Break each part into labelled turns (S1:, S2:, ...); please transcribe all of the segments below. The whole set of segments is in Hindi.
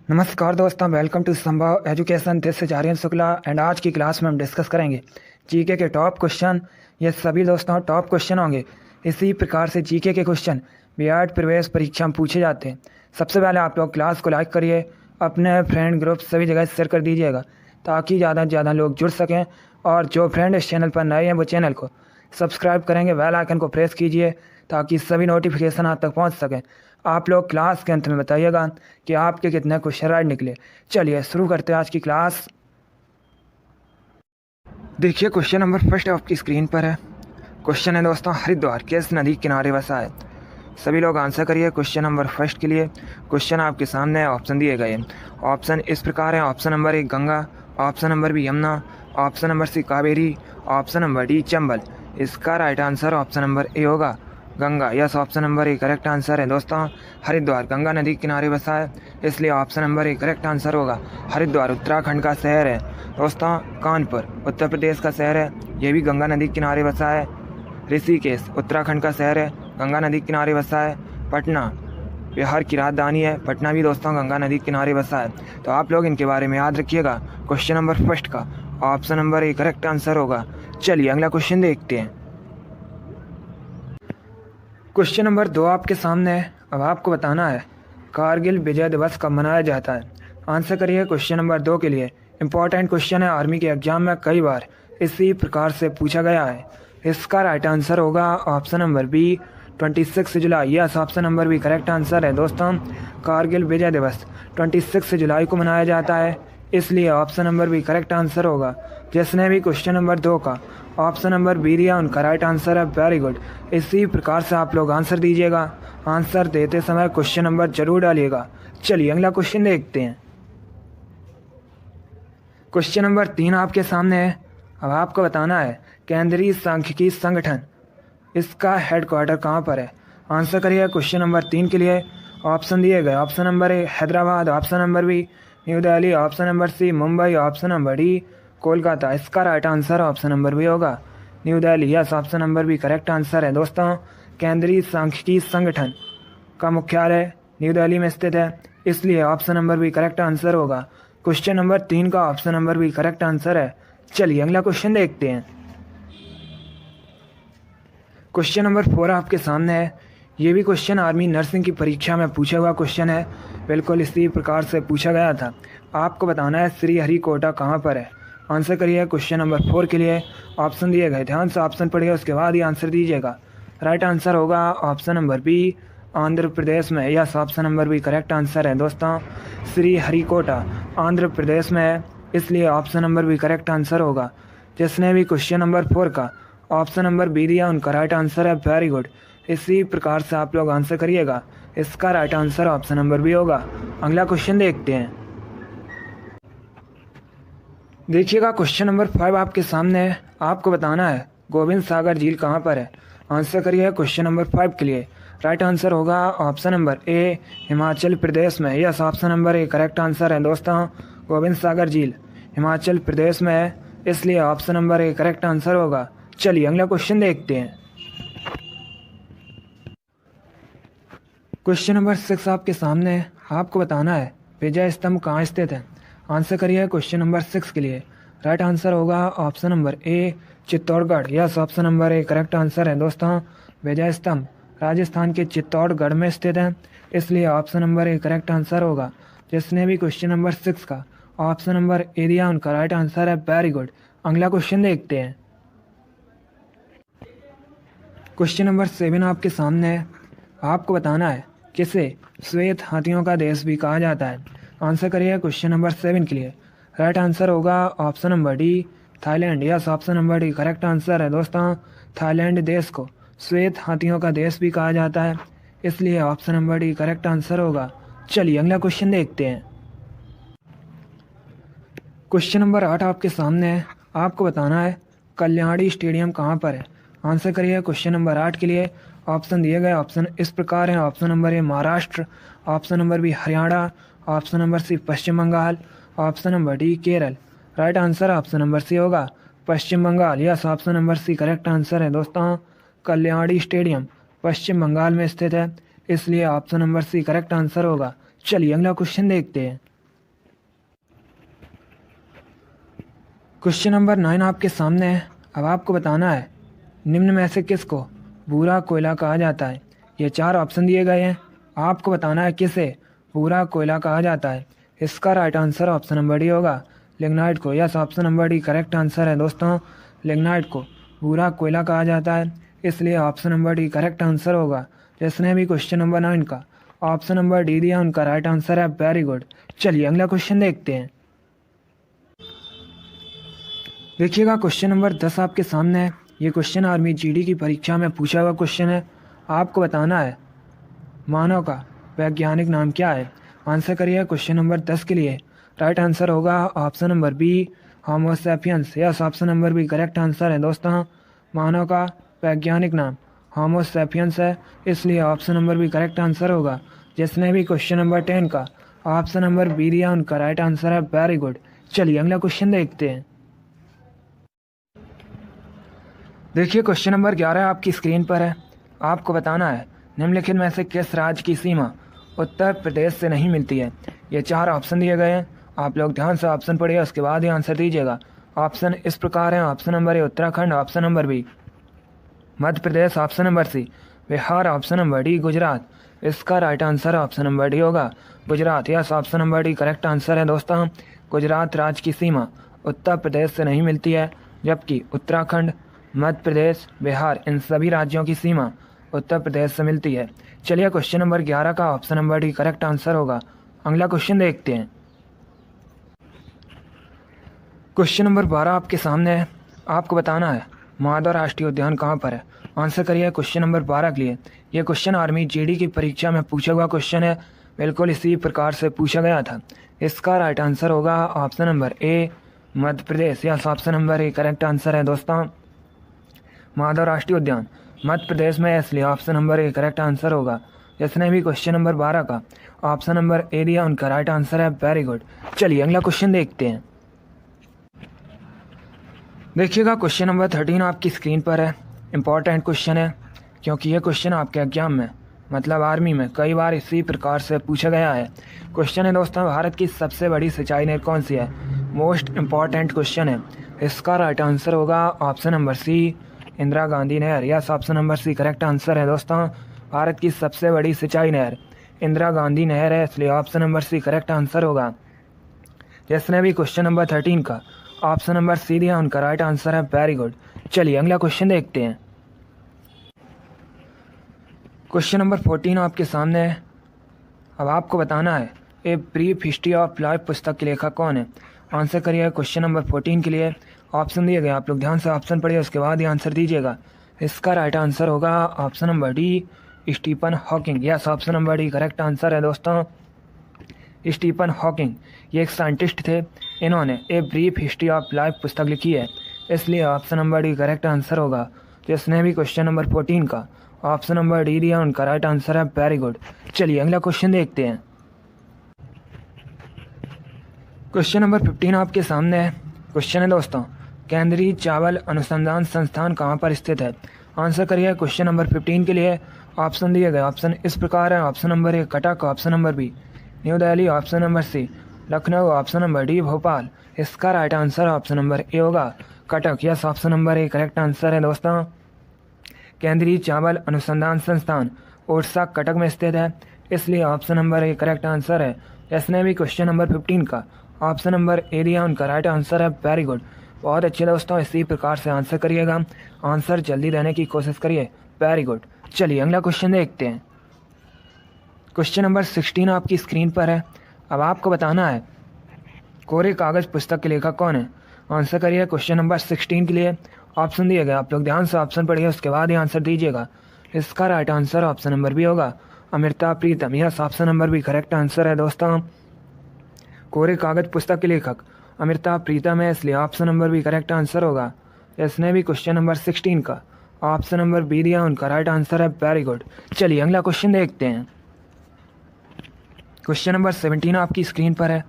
S1: नमस्कार दोस्तों, welcome to Sambhav Education. This is Aryan Shukla and आज की क्लास में हम डिस्कस करेंगे जीके के टॉप क्वेश्चन। ये सभी दोस्तों टॉप क्वेश्चन होंगे। इसी प्रकार से जीके के क्वेश्चन बीएड प्रवेश परीक्षा में पूछे जाते हैं। सबसे पहले आप लोग क्लास को लाइक करिए, अपने फ्रेंड ग्रुप सभी जगह शेयर कर दीजिएगा ताकि ज़्यादा से ज़्यादा लोग जुड़ सकें। और जो फ्रेंड इस चैनल पर नए हैं वो चैनल को सब्सक्राइब करेंगे, बेल आइकन को प्रेस कीजिए ताकि सभी नोटिफिकेशन आप तक पहुंच सकें। आप लोग क्लास के अंत में बताइएगा कि आपके कितने क्वेश्चन राइट निकले। चलिए शुरू करते हैं आज की क्लास। देखिए क्वेश्चन नंबर फर्स्ट आपकी स्क्रीन पर है। क्वेश्चन है दोस्तों, हरिद्वार किस नदी किनारे बसा है? सभी लोग आंसर करिए क्वेश्चन नंबर फर्स्ट के लिए। क्वेश्चन आपके सामने है, ऑप्शन दिए गए हैं। ऑप्शन इस प्रकार है, option number A Ganga, option number B Yamuna, option number C Kaveri, option number D Chambal. इसका right answer option number A होगा, Ganga. Yes, option number A correct answer है दोस्तों। हरिद्वार गंगा नदी किनारे बसा है, इसलिए option number A correct answer होगा। हरिद्वार उत्तराखंड का शहर है दोस्तों। कानपुर उत्तर प्रदेश का शहर है, ये भी गंगा नदी किनारे बसा है। ऋषिकेश उत्तराखंड का शहर है, गंगा नदी किनारे बसा है। पटना बिहार की राजधानी है, पटना भी दोस्तों गंगा नदी किनारे बसा है। तो आप लोग इनके बारे में याद रखिएगा। क्वेश्चन नंबर फर्स्ट का option number A correct answer होगा। चलिए अगला क्वेश्चन देखते हैं। क्वेश्चन नंबर 2 आपके सामने है। अब आपको बताना है कारगिल विजय दिवस कब मनाया जाता है। आंसर करिए क्वेश्चन नंबर 2 के लिए। इंपॉर्टेंट क्वेश्चन है, आर्मी के एग्जाम में कई बार इसी प्रकार से पूछा गया है। इसका राइट आंसर होगा ऑप्शन नंबर बी 26 जुलाई। Yes, option number B correct answer है दोस्तों। कारगिल विजय दिवस 26 जुलाई को मनाया जाता है, इसलिए option number B correct answer होगा। जिसने भी क्वेश्चन नंबर 2 का ऑप्शन नंबर बी दिया उनका राइट आंसर है। Very good. इसी प्रकार से आप लोग आंसर दीजिएगा। आंसर देते समय क्वेश्चन नंबर जरूर डालिएगा। चलिए अगला क्वेश्चन देखते हैं। क्वेश्चन नंबर 3 आपके सामने है। अब आपको बताना है केंद्रीय सांख्यिकी संगठन इसका हेडक्वार्टर कहाँ पर है। आंसर करिए क्वेश्चन नंबर 3 के लिए। ऑप्शन दिए गए, option number A Hyderabad, option number B New Delhi, option number C Mumbai, option number D Kolkata. इसका right answer option number B होगा, New Delhi. Yes, option number B correct answer है दोस्तों। केंद्रीय सांख्यिकी संगठन का मुख्यालय न्यू दिल्ली में स्थित है, इसलिए option number B correct answer होगा। क्वेश्चन नंबर 3 का option number B correct answer है। चलिए अगला क्वेश्चन देखते हैं। क्वेश्चन नंबर 4 आपके सामने है। ये भी क्वेश्चन आर्मी नर्सिंग की परीक्षा में पूछा हुआ क्वेश्चन है, बिल्कुल इसी प्रकार से पूछा गया था। आपको बताना है श्रीहरिकोटा कहाँ पर है। आंसर करिए क्वेश्चन नंबर 4 के लिए। ऑप्शन दिए गए, ध्यान से ऑप्शन पढ़िए, उसके बाद ही आंसर दीजिएगा। राइट आंसर होगा option number B Andhra Pradesh में। Yes, option number B correct answer है दोस्तों। श्रीहरिकोटा आंध्र प्रदेश में है, इसलिए option number B correct answer होगा। जिसने भी क्वेश्चन नंबर 4 का ऑप्शन नंबर बी दिया उनका राइट आंसर है। Very good. इसी प्रकार से आप लोग आंसर करिएगा। इसका right answer option number B होगा। अगला क्वेश्चन देखते हैं। देखिएगा क्वेश्चन नंबर 5 आपके सामने है। आपको बताना है गोविंद सागर झील कहाँ पर है। आंसर करिए क्वेश्चन नंबर 5 के लिए। राइट आंसर होगा ऑप्शन नंबर ए हिमाचल प्रदेश में। Yes, option number A correct answer है दोस्तों। गोविंद सागर झील हिमाचल प्रदेश में है, इसलिए option number A correct answer होगा। चलिए अगला क्वेश्चन देखते हैं। क्वेश्चन नंबर 6 आपके सामने है। आपको बताना है विजय स्तंभ कहाँ स्थित है। आंसर करिए क्वेश्चन नंबर 6 के लिए। राइट आंसर होगा option number A Chittorgarh. Yes, option number A correct answer है दोस्तों। विजय स्तंभ राजस्थान के चित्तौड़गढ़ में स्थित है, इसलिए option number A correct answer होगा। जिसने भी क्वेश्चन नंबर 6 का ऑप्शन नंबर ए दिया उनका राइट आंसर है। Very good. अगला क्वेश्चन देखते हैं। क्वेश्चन नंबर 7 आपके सामने है। आपको बताना है किसे श्वेत हाथियों का देश भी कहा जाता है। आंसर करिए क्वेश्चन नंबर 7 के लिए। राइट आंसर होगा option number D Thailand. Yes, option number D correct answer है दोस्तों। थाईलैंड देश को श्वेत हाथियों का देश भी कहा जाता है, इसलिए option number D correct answer होगा। चलिए अगला क्वेश्चन देखते हैं। क्वेश्चन नंबर 8 आपके सामने है। आपको बताना है कल्याणी स्टेडियम कहाँ पर है। आंसर करिए क्वेश्चन नंबर 8 के लिए। ऑप्शन दिए गए ऑप्शन इस प्रकार हैं। Option number A Maharashtra, option number B Haryana, option number C Paschim Bengal, option number D Kerala. Right answer option number C होगा, Paschim Bengal. Yes, option number C correct answer है दोस्तों। कल्याणी स्टेडियम पश्चिम बंगाल में स्थित है, इसलिए option number C correct answer होगा। चलिए अगला क्वेश्चन देखते हैं। क्वेश्चन नंबर 9 आपके सामने है। अब आपको बताना है निम्न में से किसको भूरा कोयला कहा जाता है। ये 4 ऑप्शन दिए गए हैं, आपको बताना है किसे भूरा कोयला कहा जाता है। इसका right answer option number D होगा, लिग्नाइट को। Yes, option number D correct answer है दोस्तों। लिग्नाइट को भूरा कोयला कहा जाता है, इसलिए option number D correct answer होगा। जिसने भी क्वेश्चन नंबर 9 का ऑप्शन नंबर डी दिया उनका राइट आंसर है। Very good. चलिए अगला क्वेश्चन देखते हैं। देखिएगा क्वेश्चन नंबर 10 आपके सामने है। ये क्वेश्चन आर्मी जीडी की परीक्षा में पूछा हुआ क्वेश्चन है। आपको बताना है मानव का वैज्ञानिक नाम क्या है। आंसर करिए क्वेश्चन नंबर 10 के लिए। राइट आंसर होगा option number B, homo sapiens. Yes, option number B correct answer है दोस्तों। मानव का वैज्ञानिक नाम होमो सैपियंस है, इसलिए option number B correct answer होगा। जिसने भी क्वेश्चन नंबर 10 का ऑप्शन नंबर बी दिया उनका राइट आंसर है। Very good. चलिए अगला क्वेश्चन देखते हैं। देखिए क्वेश्चन नंबर 11 आपकी स्क्रीन पर है। आपको बताना है निम्नलिखित में से किस राज्य की सीमा उत्तर प्रदेश से नहीं मिलती है। ये 4 ऑप्शन दिए गए हैं, आप लोग ध्यान से ऑप्शन पढ़िए, उसके बाद ही आंसर दीजिएगा। ऑप्शन इस प्रकार हैं। Option number A Uttarakhand, option number B Madhya Pradesh, option number C Bihar, option number D Gujarat. इसका right answer option number D होगा, Gujarat. Yes, option number D correct answer है दोस्तों। गुजरात राज्य की सीमा उत्तर प्रदेश से नहीं मिलती है, जबकि उत्तराखंड, मध्य प्रदेश, बिहार इन सभी राज्यों की सीमा उत्तर प्रदेश से मिलती है। चलिए क्वेश्चन नंबर 11 का option number D correct answer होगा। अगला क्वेश्चन देखते हैं। क्वेश्चन नंबर 12 आपके सामने है। आपको बताना है माधव राष्ट्रीय उद्यान कहाँ पर है। आंसर करिए क्वेश्चन नंबर 12 के लिए। यह क्वेश्चन आर्मी जीडी की परीक्षा में पूछा हुआ क्वेश्चन है, बिल्कुल इसी प्रकार से पूछा गया था। इसका राइट आंसर होगा option number A Madhya Pradesh. Yes, option number A correct answer है दोस्तों। माधव राष्ट्रीय उद्यान मध्य प्रदेश में है, इसलिए option number A correct answer होगा। जिसने भी क्वेश्चन नंबर 12 का ऑप्शन नंबर ए दिया उनका राइट आंसर है। Very good. चलिए अगला क्वेश्चन देखते हैं। देखिएगा क्वेश्चन नंबर 13 आपकी स्क्रीन पर है। इंपॉर्टेंट क्वेश्चन है, क्योंकि ये क्वेश्चन आपके एग्जाम में मतलब आर्मी में कई बार इसी प्रकार से पूछा गया है। क्वेश्चन है दोस्तों, भारत की सबसे बड़ी सिंचाई नहर कौन सी है। मोस्ट इम्पॉर्टेंट क्वेश्चन है। इसका राइट आंसर होगा option number C Indira Gandhi नहर। Yes, option number C correct answer है दोस्तों। भारत की सबसे बड़ी सिंचाई नहर इंदिरा गांधी नहर है, इसलिए option number C correct answer होगा। जिसने भी क्वेश्चन नंबर 13 का ऑप्शन नंबर सी दिया उनका राइट आंसर है। Very good. चलिए अगला क्वेश्चन देखते हैं। क्वेश्चन नंबर 14 आपके सामने है। अब आपको बताना है ए ब्रीफ हिस्ट्री ऑफ लाइफ पुस्तक के लेखक कौन है। आंसर करिए क्वेश्चन नंबर 14 के लिए। ऑप्शन दिए गए, आप लोग ध्यान से ऑप्शन पढ़िए, उसके बाद ही आंसर दीजिएगा। इसका राइट आंसर होगा option number D Stephen Hawking. Yes, option number D correct answer है दोस्तों। स्टीफन हॉकिंग ये एक साइंटिस्ट थे, इन्होंने a brief history of life पुस्तक लिखी है, इसलिए option number D correct answer होगा। जिसने भी क्वेश्चन नंबर 14 का ऑप्शन नंबर डी दिया उनका राइट आंसर है। Very good. चलिए अगला क्वेश्चन देखते हैं। क्वेश्चन नंबर 15 आपके सामने है। क्वेश्चन है दोस्तों, केंद्रीय चावल अनुसंधान संस्थान कहाँ पर स्थित है। आंसर करिए क्वेश्चन नंबर 15 के लिए। ऑप्शन दिए गए, ऑप्शन इस प्रकार है। Option number A Cuttack, option number B New Delhi, option number C Lucknow, option number D Bhopal. इसका right answer option number A होगा, Cuttack. Yes, option number A correct answer है दोस्तों। केंद्रीय चावल अनुसंधान संस्थान ओडिशा कटक में स्थित है, इसलिए option number A correct answer है। जिसने भी क्वेश्चन नंबर 15 का ऑप्शन नंबर ए दिया उनका राइट आंसर है। वेरी गुड, बहुत अच्छे दोस्तों, इसी प्रकार से आंसर करिएगा। आंसर जल्दी देने की कोशिश करिए। Very good. चलिए अगला क्वेश्चन देखते हैं। क्वेश्चन नंबर 16 आपकी स्क्रीन पर है। अब आपको बताना है कोरे कागज पुस्तक के लेखक कौन है। आंसर करिए क्वेश्चन नंबर 16 के लिए। ऑप्शन दिए गए, आप लोग ध्यान से ऑप्शन पढ़िए, उसके बाद ही आंसर दीजिएगा। इसका right answer option number B होगा, Amrita Pritam. Yes, option number B correct answer है दोस्तों। कोरे कागज पुस्तक के लेखक अमृता प्रीतम है, इसलिए option number B correct answer होगा। इसने भी क्वेश्चन नंबर 16 का ऑप्शन नंबर बी दिया उनका राइट आंसर है। Very good. चलिए अगला क्वेश्चन देखते हैं। क्वेश्चन नंबर 17 आपकी स्क्रीन पर है।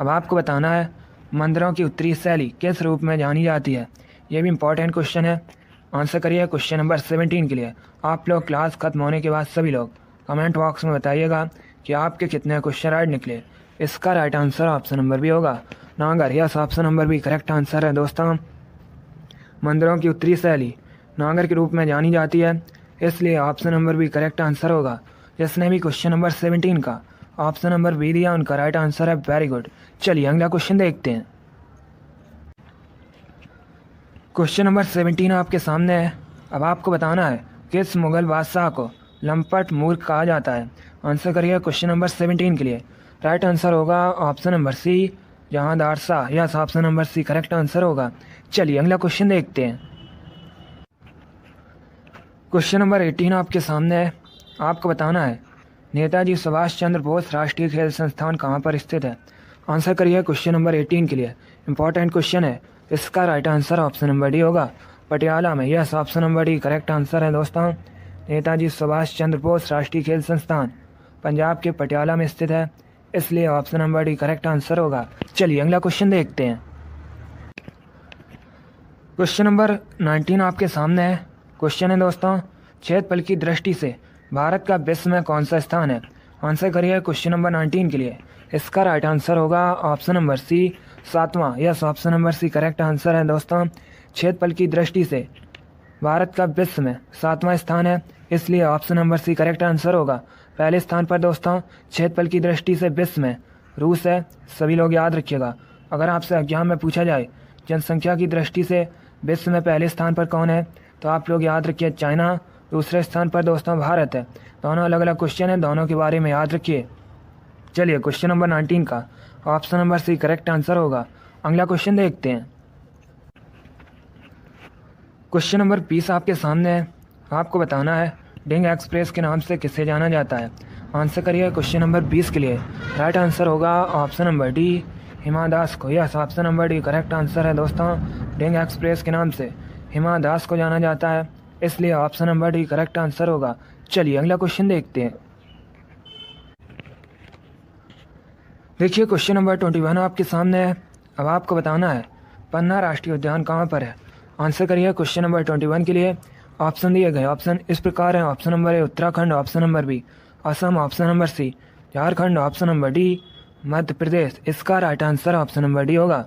S1: अब आपको बताना है मंदिरों की उत्तरी शैली किस रूप में जानी जाती है। यह भी इंपॉर्टेंट क्वेश्चन है। आंसर करिए क्वेश्चन नंबर 17 के लिए। आप लोग क्लास खत्म होने के बाद सभी लोग कमेंट बॉक्स में बताइएगा कि आपके कितने क्वेश्चन राइट निकले। इसका right answer option number B होगा, Nagara, yes option number B correct answer है दोस्तों। मंदिरों की उत्तरी शैली नागर के रूप में जानी जाती है, इसलिए option number B correct answer होगा। जिसने भी क्वेश्चन नंबर 17 का ऑप्शन नंबर बी दिया उनका राइट आंसर है। Very good. चलिए अगला क्वेश्चन देखते हैं। क्वेश्चन नंबर 17 आपके सामने है। अब आपको बताना है किस मुगल बादशाह को लंपट मूर्ख कहा जाता है। आंसर करिए क्वेश्चन नंबर 17 के लिए। राइट आंसर होगा option number C Jahandar Shah, yes option number C correct answer होगा। चलिए अगला क्वेश्चन देखते हैं। क्वेश्चन नंबर 18 आपके सामने है। आपको बताना है नेताजी सुभाष चंद्र बोस राष्ट्रीय खेल संस्थान कहाँ पर स्थित है। आंसर करिए क्वेश्चन नंबर 18 के लिए। इंपॉर्टेंट क्वेश्चन है, इसका right answer option number D होगा, पटियाला में, yes option number D correct answer है दोस्तों। नेताजी सुभाष चंद्र बोस राष्ट्रीय खेल संस्थान पंजाब के पटियाला में स्थित है, इसलिए option number D correct answer होगा। चलिए अगला क्वेश्चन देखते हैं। क्वेश्चन नंबर 19 आपके सामने है। क्वेश्चन है दोस्तों, क्षेत्रफल की दृष्टि से भारत का विश्व में कौन सा स्थान है। आंसर करिए क्वेश्चन नंबर 19 के लिए। इसका राइट आंसर होगा ऑप्शन नंबर सी 7वां, yes option number C correct answer है दोस्तों। क्षेत्रफल की दृष्टि से भारत का विश्व में 7वां स्थान है, इसलिए option number C correct answer होगा। पहले स्थान पर दोस्तों क्षेत्रफल की दृष्टि से विश्व में रूस है, सभी लोग याद रखिएगा। अगर आपसे एग्जाम में पूछा जाए जनसंख्या की दृष्टि से विश्व में पहले स्थान पर कौन है, तो आप लोग याद रखिए चाइना, दूसरे स्थान पर दोस्तों भारत है। दोनों अलग अलग क्वेश्चन है, दोनों के बारे में याद रखिए। चलिए क्वेश्चन नंबर 19 का option number C correct answer होगा। अगला क्वेश्चन देखते हैं। क्वेश्चन नंबर 20 आपके सामने है। आपको बताना है डिंग एक्सप्रेस के नाम से किसे जाना जाता है। आंसर करिए क्वेश्चन नंबर 20 के लिए। राइट आंसर होगा option number D Hima Das को, yes option number D correct answer है दोस्तों। डिंग एक्सप्रेस के नाम से हिमा दास को जाना जाता है, इसलिए option number D correct answer होगा। चलिए अगला क्वेश्चन देखते हैं। देखिए क्वेश्चन नंबर 21 आपके सामने है। अब आपको बताना है पन्ना राष्ट्रीय उद्यान कहाँ पर है। आंसर करिए क्वेश्चन नंबर 21 के लिए। ऑप्शन दिए गए ऑप्शन इस प्रकार हैं। Option number A Uttarakhand, option number B Assam, option number C Jharkhand, option number D Madhya Pradesh. इसका right answer option number D होगा,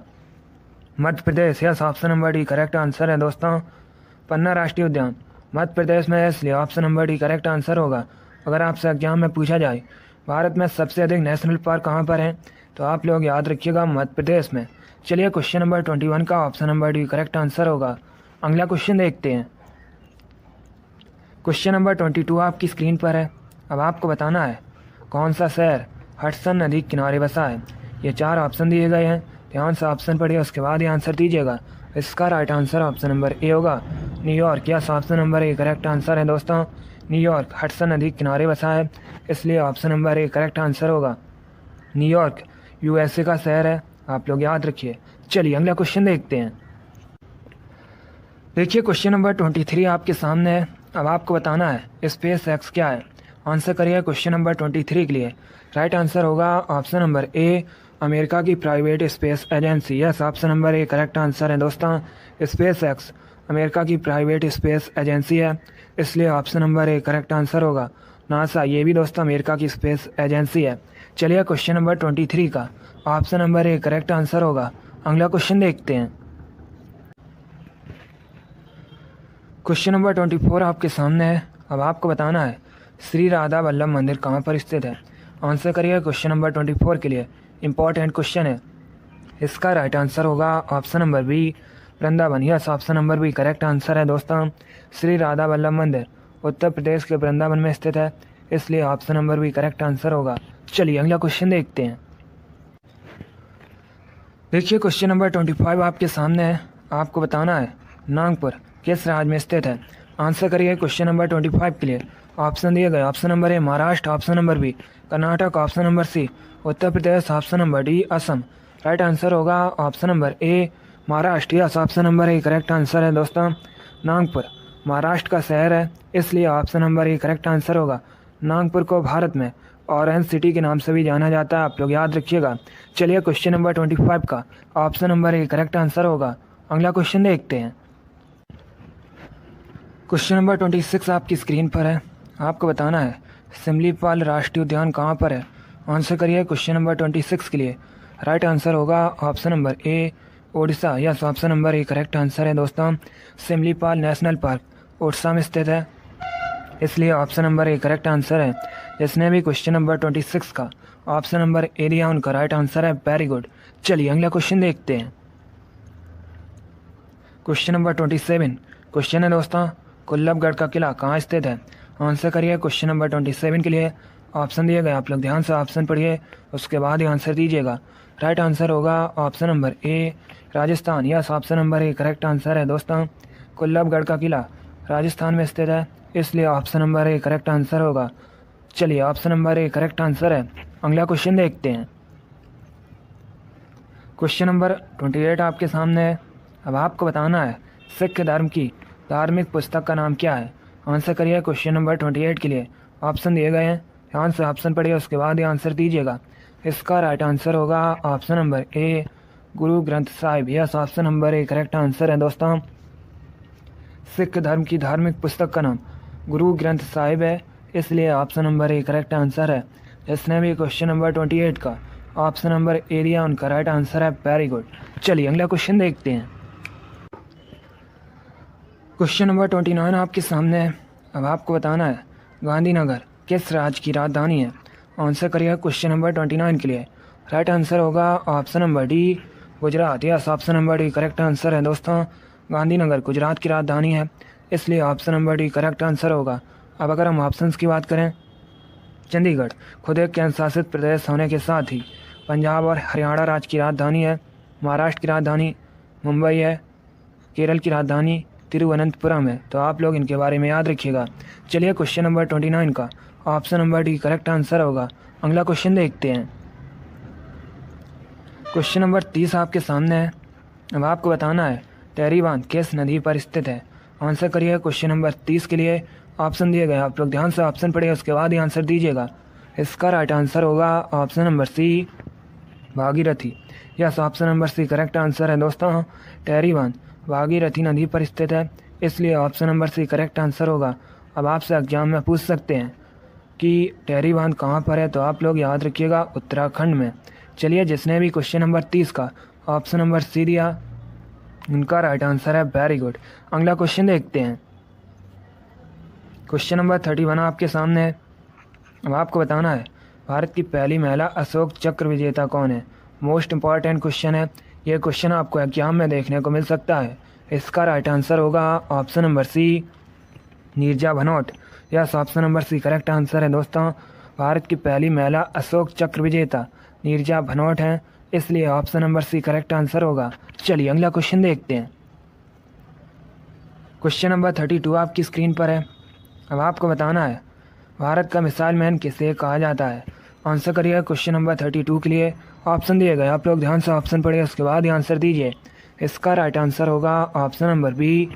S1: Madhya Pradesh, yes option number D correct answer है दोस्तों। पन्ना राष्ट्रीय उद्यान मध्य प्रदेश में है, इसलिए option number D correct answer होगा। अगर आपसे एग्जाम में पूछा जाए भारत में सबसे अधिक नेशनल पार्क कहाँ पर हैं, तो आप लोग याद रखिएगा मध्य प्रदेश में। चलिए क्वेश्चन नंबर 21 का option number D correct answer होगा। अगला क्वेश्चन देखते हैं। क्वेश्चन नंबर 22 आपकी स्क्रीन पर है। अब आपको बताना है कौन सा शहर हडसन नदी के किनारे बसा है। ये 4 ऑप्शन दिए गए हैं, ध्यान से ऑप्शन पढ़िए, उसके बाद ही आंसर दीजिएगा। इसका right answer option number A होगा, New York, yes option number A correct answer है दोस्तों। न्यूयॉर्क हडसन नदी के किनारे बसा है, इसलिए option number A correct answer होगा। न्यूयॉर्क यूएसए का शहर है, आप लोग याद रखिए। चलिए अगला क्वेश्चन देखते हैं। देखिए क्वेश्चन नंबर 23 आपके सामने है। अब आपको बताना है स्पेस एक्स क्या है। आंसर करिए क्वेश्चन नंबर 23 के लिए। राइट आंसर होगा ऑप्शन नंबर ए अमेरिका की private space agency, yes option number A correct answer है दोस्तों। स्पेस एक्स अमेरिका की प्राइवेट स्पेस एजेंसी है, इसलिए option number A correct answer होगा। नासा ये भी दोस्तों अमेरिका की स्पेस एजेंसी है। चलिए क्वेश्चन नंबर 23 का option number A correct answer होगा। अगला क्वेश्चन देखते हैं। क्वेश्चन नंबर 24 आपके सामने है। अब आपको बताना है श्री राधा वल्लभ मंदिर कहाँ पर स्थित है। आंसर करिए क्वेश्चन नंबर 24 के लिए। इंपॉर्टेंट क्वेश्चन है, इसका राइट आंसर होगा option number B Vrindavan, yes option number B correct answer है दोस्तों। श्री राधा वल्लभ मंदिर उत्तर प्रदेश के वृंदावन में स्थित है, इसलिए option number B correct answer होगा। चलिए अगला क्वेश्चन देखते हैं। देखिए क्वेश्चन नंबर 25 आपके सामने है। आपको बताना है नागपुर किस राज्य में स्थित है। आंसर करिए क्वेश्चन नंबर 25 के लिए। ऑप्शन दिए गए option number A Maharashtra, option number B Karnataka, option number C Uttar Pradesh, option number D Assam. Right answer होगा option number A Maharashtra, yes option number A correct answer है दोस्तों। नागपुर महाराष्ट्र का शहर है, इसलिए option number A correct answer होगा। नागपुर को भारत में ऑरेंज सिटी के नाम से भी जाना जाता है, आप लोग याद रखिएगा। चलिए क्वेश्चन नंबर 25 का option number A correct answer होगा। अगला क्वेश्चन देखते हैं। क्वेश्चन नंबर 26 आपकी स्क्रीन पर है। आपको बताना है सिमलीपाल राष्ट्रीय उद्यान कहाँ पर है। आंसर करिए क्वेश्चन नंबर 26 के लिए। राइट आंसर होगा option number A Odisha. Yes, option number A correct answer है दोस्तों। सिमलीपाल नेशनल पार्क ओडिशा में स्थित है, इसलिए option number A correct answer है। जिसने भी क्वेश्चन नंबर 26 का ऑप्शन नंबर ए दिया उनका राइट आंसर है। Very good. चलिए अगला क्वेश्चन देखते हैं। क्वेश्चन नंबर 27 क्वेश्चन है दोस्तों, कुल्लभगढ़ का किला कहाँ स्थित है? आंसर करिए क्वेश्चन नंबर 27 के लिए। ऑप्शन दिए गए, आप लोग ध्यान से ऑप्शन पढ़िए, उसके बाद ही आंसर दीजिएगा। राइट आंसर होगा option number A Rajasthan. Yes, option number A correct answer है दोस्तों। कुल्लभगढ़ का किला राजस्थान में स्थित है, इसलिए option number A correct answer होगा। चलिए option number A correct answer है। अगला क्वेश्चन देखते हैं। क्वेश्चन नंबर 28 आपके सामने है। अब आपको बताना है सिख धर्म की धार्मिक पुस्तक का नाम क्या है? आंसर करिए क्वेश्चन नंबर 28 के लिए। ऑप्शन दिए गए हैं, ध्यान से ऑप्शन पढ़िए, उसके बाद ही आंसर दीजिएगा। इसका राइट आंसर होगा option number A Guru Granth Sahib. Yes, option number A correct answer है दोस्तों। सिख धर्म की धार्मिक पुस्तक का नाम गुरु ग्रंथ साहिब है, इसलिए option number A correct answer है। जिसने भी क्वेश्चन नंबर 28 का ऑप्शन नंबर ए दिया उनका राइट आंसर है। Very good. चलिए अगला क्वेश्चन देखते हैं। क्वेश्चन नंबर 29 आपके सामने है। अब आपको बताना है गांधीनगर किस राज्य की राजधानी है? आंसर करिए क्वेश्चन नंबर 29 के लिए। राइट आंसर होगा option number D Gujarat. Yes, option number D correct answer है दोस्तों। गांधीनगर गुजरात की राजधानी है, इसलिए option number D correct answer होगा। अब अगर हम ऑप्शंस की बात करें, चंडीगढ़ खुद एक केंद्र शासित प्रदेश होने के साथ ही पंजाब और हरियाणा राज्य की राजधानी है। महाराष्ट्र की राजधानी मुंबई है। केरल की राजधानी तिरुवनंतपुरम है। तो आप लोग इनके बारे में याद रखिएगा। चलिए क्वेश्चन नंबर 29 का option number D correct answer होगा। अगला क्वेश्चन देखते हैं। क्वेश्चन नंबर 30 आपके सामने है। अब आपको बताना है टेहरी बांध किस नदी पर स्थित है? आंसर करिए क्वेश्चन नंबर 30 के लिए। ऑप्शन दिए गए, आप लोग ध्यान से ऑप्शन पढ़िए, उसके बाद ही आंसर दीजिएगा। इसका राइट आंसर होगा option number C Bhagirathi. Yes, option number C correct answer है दोस्तों। टेहरी बांध भागीरथी नदी पर स्थित है, इसलिए option number C correct answer होगा। अब आपसे एग्जाम में पूछ सकते हैं कि टेहरी बांध कहाँ पर है, तो आप लोग याद रखिएगा उत्तराखंड में। चलिए जिसने भी क्वेश्चन नंबर 30 का ऑप्शन नंबर सी दिया उनका राइट आंसर है। Very good. अगला क्वेश्चन देखते हैं। क्वेश्चन नंबर 31 आपके सामने है। अब आपको बताना है भारत की पहली महिला अशोक चक्र विजेता कौन है? मोस्ट इंपॉर्टेंट क्वेश्चन है, यह क्वेश्चन आपको एग्जाम में देखने को मिल सकता है। इसका राइट आंसर होगा option number C Neerja Bhanot. Yes, option number C correct answer है दोस्तों। भारत की पहली महिला अशोक चक्र विजेता नीरजा भनोट हैं, इसलिए option number C correct answer होगा। चलिए अगला क्वेश्चन देखते हैं। क्वेश्चन नंबर 32 आपकी स्क्रीन पर है। अब आपको बताना है भारत का मिसाइल मैन किसे कहा जाता है? आंसर करिए क्वेश्चन नंबर 32 के लिए। ऑप्शन दिए गए, आप लोग ध्यान से ऑप्शन पढ़िए, उसके बाद ही आंसर दीजिए। इसका राइट आंसर होगा option number B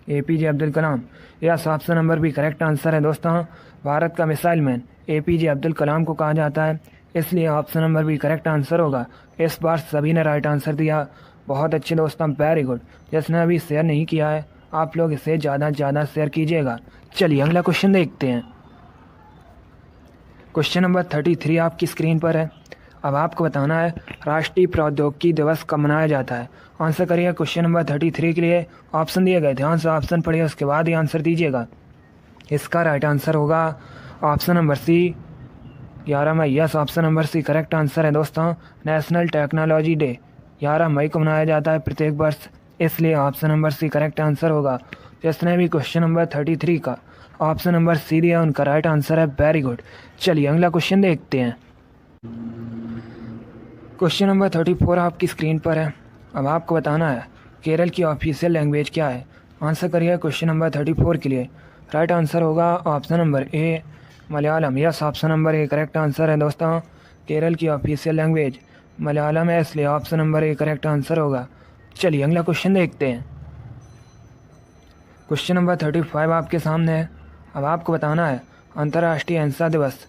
S1: APJ Abdul Kalam. Yes, option number B correct answer है दोस्तों। भारत का missile man APJ Abdul Kalam को कहा जाता है, इसलिए option number B correct answer होगा। इस बार सभी ने राइट आंसर दिया, बहुत अच्छे दोस्तों, वेरी गुड। जिसने अभी शेयर नहीं किया है आप लोग इसे ज़्यादा से ज़्यादा शेयर कीजिएगा। चलिए अगला क्वेश्चन देखते हैं। क्वेश्चन नंबर 33 आपकी स्क्रीन पर है। अब आपको बताना है राष्ट्रीय प्रौद्योगिकी दिवस कब मनाया जाता है? आंसर करिए क्वेश्चन नंबर 33 के लिए। ऑप्शन दिए गए, ध्यान से ऑप्शन पढ़िए, उसके बाद ही आंसर दीजिएगा। इसका राइट आंसर होगा ऑप्शन नंबर सी 11 मई। Yes, option number C correct answer है दोस्तों। नेशनल टेक्नोलॉजी डे 11 मई को मनाया जाता है प्रत्येक वर्ष, इसलिए option number C correct answer होगा। जिसने भी क्वेश्चन नंबर 33 का ऑप्शन नंबर सी दिया उनका राइट आंसर है। Very good. चलिए अगला क्वेश्चन देखते हैं। क्वेश्चन नंबर 34 आपकी स्क्रीन पर है। अब आपको बताना है केरल की ऑफिशियल लैंग्वेज क्या है? आंसर करिए क्वेश्चन नंबर 34 के लिए। राइट आंसर होगा option number A Malayalam. Yes, option number A correct answer है दोस्तों। केरल की ऑफिशियल लैंग्वेज मलयालम है, इसलिए option number A correct answer होगा। चलिए अगला क्वेश्चन देखते हैं। क्वेश्चन नंबर 35 आपके सामने है। अब आपको बताना है अंतर्राष्ट्रीय अहिंसा दिवस